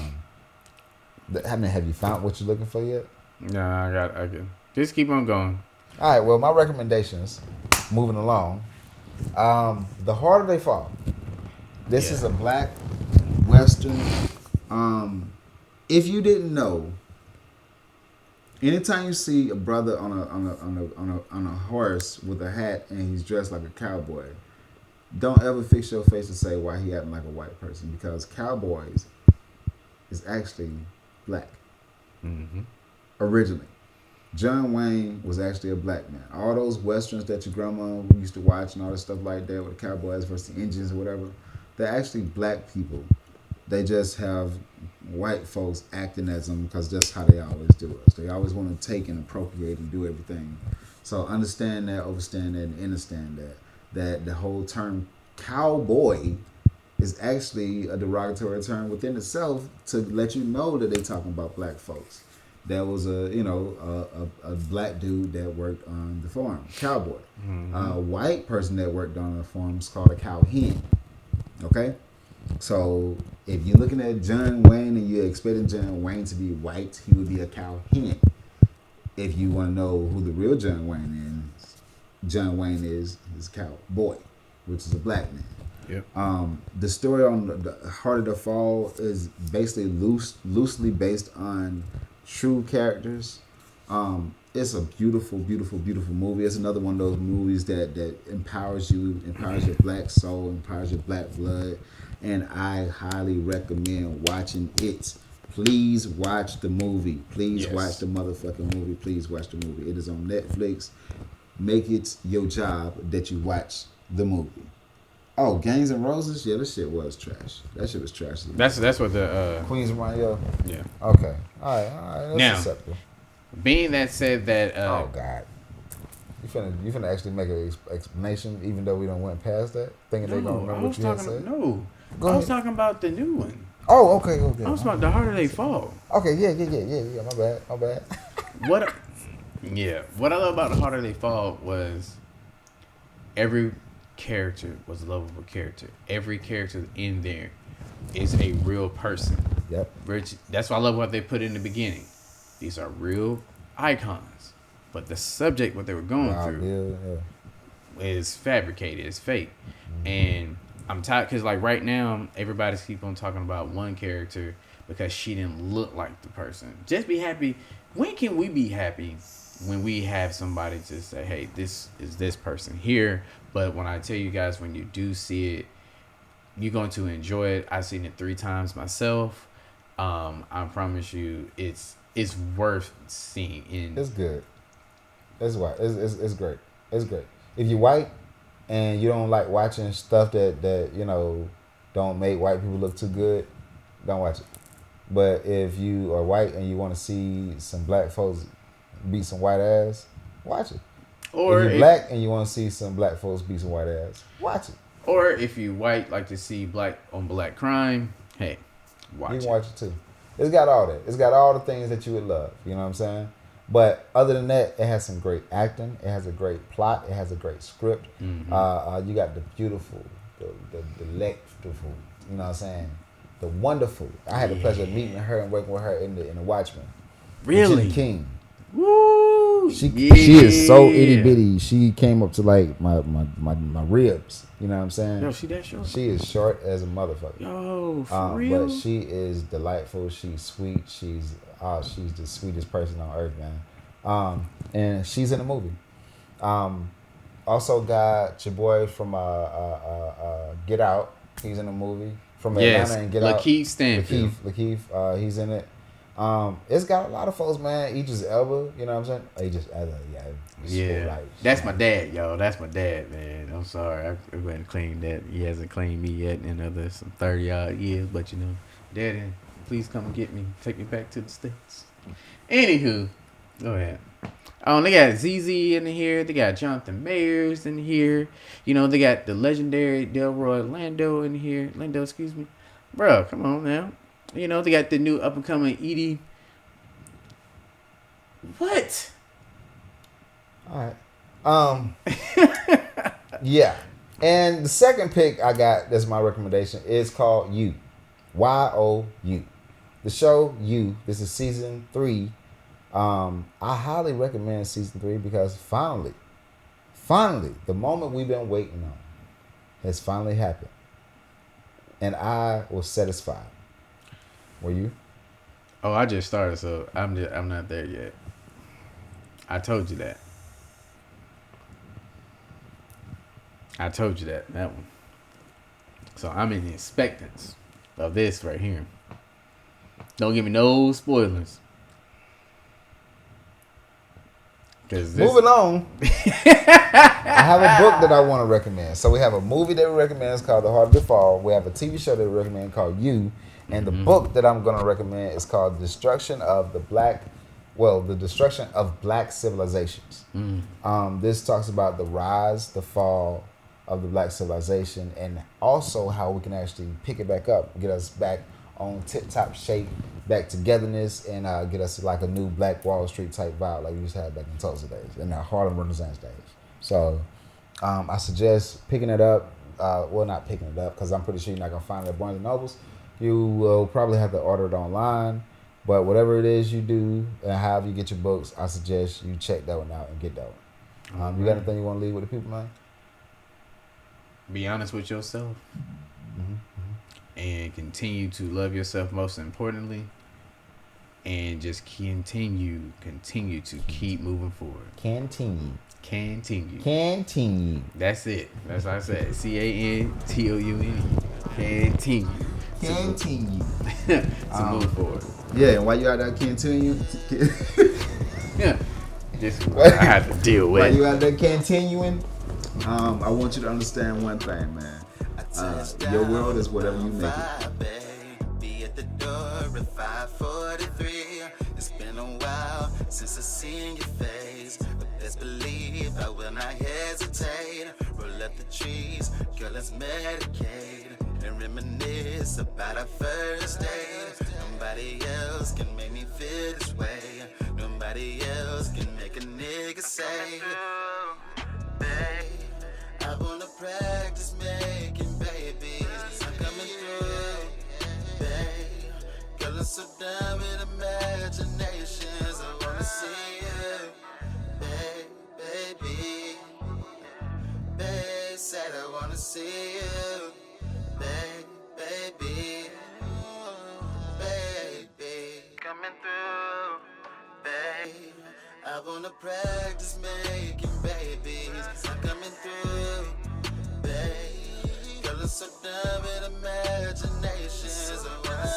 you found what you're looking for yet? No, I got. Just keep on going. All right. Well, my recommendations. Moving along. The Harder They Fall. This is a black western. If you didn't know, anytime you see a brother on a horse with a hat and he's dressed like a cowboy, don't ever fix your face and say why he acting like a white person, because cowboys is actually black. Originally, John Wayne was actually a black man. All those westerns that your grandma used to watch and all this stuff like that with the cowboys versus the Indians or whatever, they're actually black people. They just have white folks acting as them because that's how they always do us. They always want to take and appropriate and do everything. So understand that, understand that, and understand that the whole term cowboy is actually a derogatory term within itself to let you know that they're talking about black folks. There was a black dude that worked on the farm, cowboy. A white person that worked on the farm is called a cowhen. Okay? So if you're looking at John Wayne and you're expecting John Wayne to be white, he would be a cowhen. If you want to know who the real John Wayne is a cowboy, which is a black man. Yep. The story on the Harder to Fall is basically loosely based on true characters. It's a beautiful, beautiful, beautiful movie. It's another one of those movies that empowers you, empowers your black soul, empowers your black blood, and I highly recommend watching it. Please watch the movie. Please watch the motherfucking movie. Please watch the movie. It is on Netflix. Make it your job that you watch the movie. Oh, Gangs N' Roses? Yeah, this shit was trash. That shit was trash. That's what the Queens of Mario? Yeah. Okay. All right. That's now, acceptable. Being that said that oh God. You finna actually make an explanation even though we don't went past that? Thinking they don't remember what you had said? No. I was talking about the new one. Oh, okay. I was about The Harder They Fall. Okay, yeah. My bad. What I love about The Harder They Fall was every character was a lovable character. Every character in there is a real person. Yep. That's why I love what they put in the beginning. These are real icons, but the subject, what they were going through, is fabricated. It's fake, and I'm tired because like right now, everybody's keep on talking about one character because she didn't look like the person. Just be happy. When can we be happy? When we have somebody to say, "Hey, this is this person here." But when I tell you guys, when you do see it, you're going to enjoy it. I've seen it 3 times myself. I promise you, it's worth seeing. It's good. It's white. It's great. It's great. If you're white and you don't like watching stuff that don't make white people look too good, don't watch it. But if you are white and you want to see some black folks beat some white ass, watch it. Or if you're black and you want to see some black folks beat some white ass, watch it. Or if you white like to see black on black crime, hey, watch it. You can watch it too. It's got all that. It's got all the things that you would love. You know what I'm saying? But other than that, it has some great acting. It has a great plot. It has a great script. Mm-hmm. You got the beautiful, the delectful, you know what I'm saying? The wonderful. I had the pleasure of meeting her and working with her in the Watchmen. Really? King. Woo! She is so itty bitty. She came up to like my ribs. You know what I'm saying? Yo, she that short? She is short as a motherfucker. Yo, for real? But she is delightful. She's sweet. She's the sweetest person on earth, man. And she's in the movie. Also got your boy from Get Out. He's in the movie. From Atlanta and Get Out. Lakeith Stanfield. Lakeith, he's in it. It's got a lot of folks, man. Idris Elba, you know what I'm saying? Yeah. That's my dad, yo. That's my dad, man. I'm sorry. I went and claimed that. He hasn't claimed me yet in some 30-odd years. But, you know, Daddy, please come and get me. Take me back to the States. Anywho, go ahead. They got ZZ in here. They got Jonathan Mayers in here. You know, they got the legendary Delroy Lando in here. Excuse me. Bro, come on now. You know, they got the new up-and-coming Edie. What? All right. Yeah. And the second pick I got, that's my recommendation, is called You. Y-O-U. The show You. This is season 3. I highly recommend season 3 because finally, the moment we've been waiting on has finally happened. And I was satisfied. Were you? Oh, I just started, so I'm not there yet. I told you that. That one. So I'm in expectance of this right here. Don't give me no spoilers. Moving on. I have a book that I want to recommend. So we have a movie that we recommend. It's called The Heart of the Fall. We have a TV show that we recommend called You. And the book that I'm going to recommend is called The Destruction of Black Civilizations. This talks about the rise, the fall of the black civilization, and also how we can actually pick it back up, get us back on tip-top shape, back togetherness, and get us like a new Black Wall Street type vibe like we used to have back in Tulsa days, in the Harlem Renaissance days. So I suggest picking it up. Not picking it up because I'm pretty sure you're not going to find it at Barnes & Nobles. You will probably have to order it online. But whatever it is you do and however you get your books, I suggest you check that one out and get that one. You got anything you want to leave with the people, man? Be honest with yourself. And continue to love yourself most importantly. And just continue to keep moving forward. Continue. That's it. That's what I said. CANTOUNE. Continue. To move forward. Yeah, and while you out there continuing, yeah, this is what I have to deal with. While you out there continuing, I want you to understand one thing, man. Your world is whatever you make it. Be at the door at 5:43. It's been a while since I seen your face, but best believe I will not hesitate. Roll up the trees, girl, let's medicate and reminisce about our first date. Nobody else can make me feel this way. Nobody else can make a nigga say, babe, I wanna practice making babies. I'm coming through, babe. Girl, I'm so done with imaginations. I wanna see you, baby. Babe, said I wanna see you, baby. Coming through, babe. I wanna practice making babies. I'm coming through, babe. Girl, I'm so done with imaginations. I wanna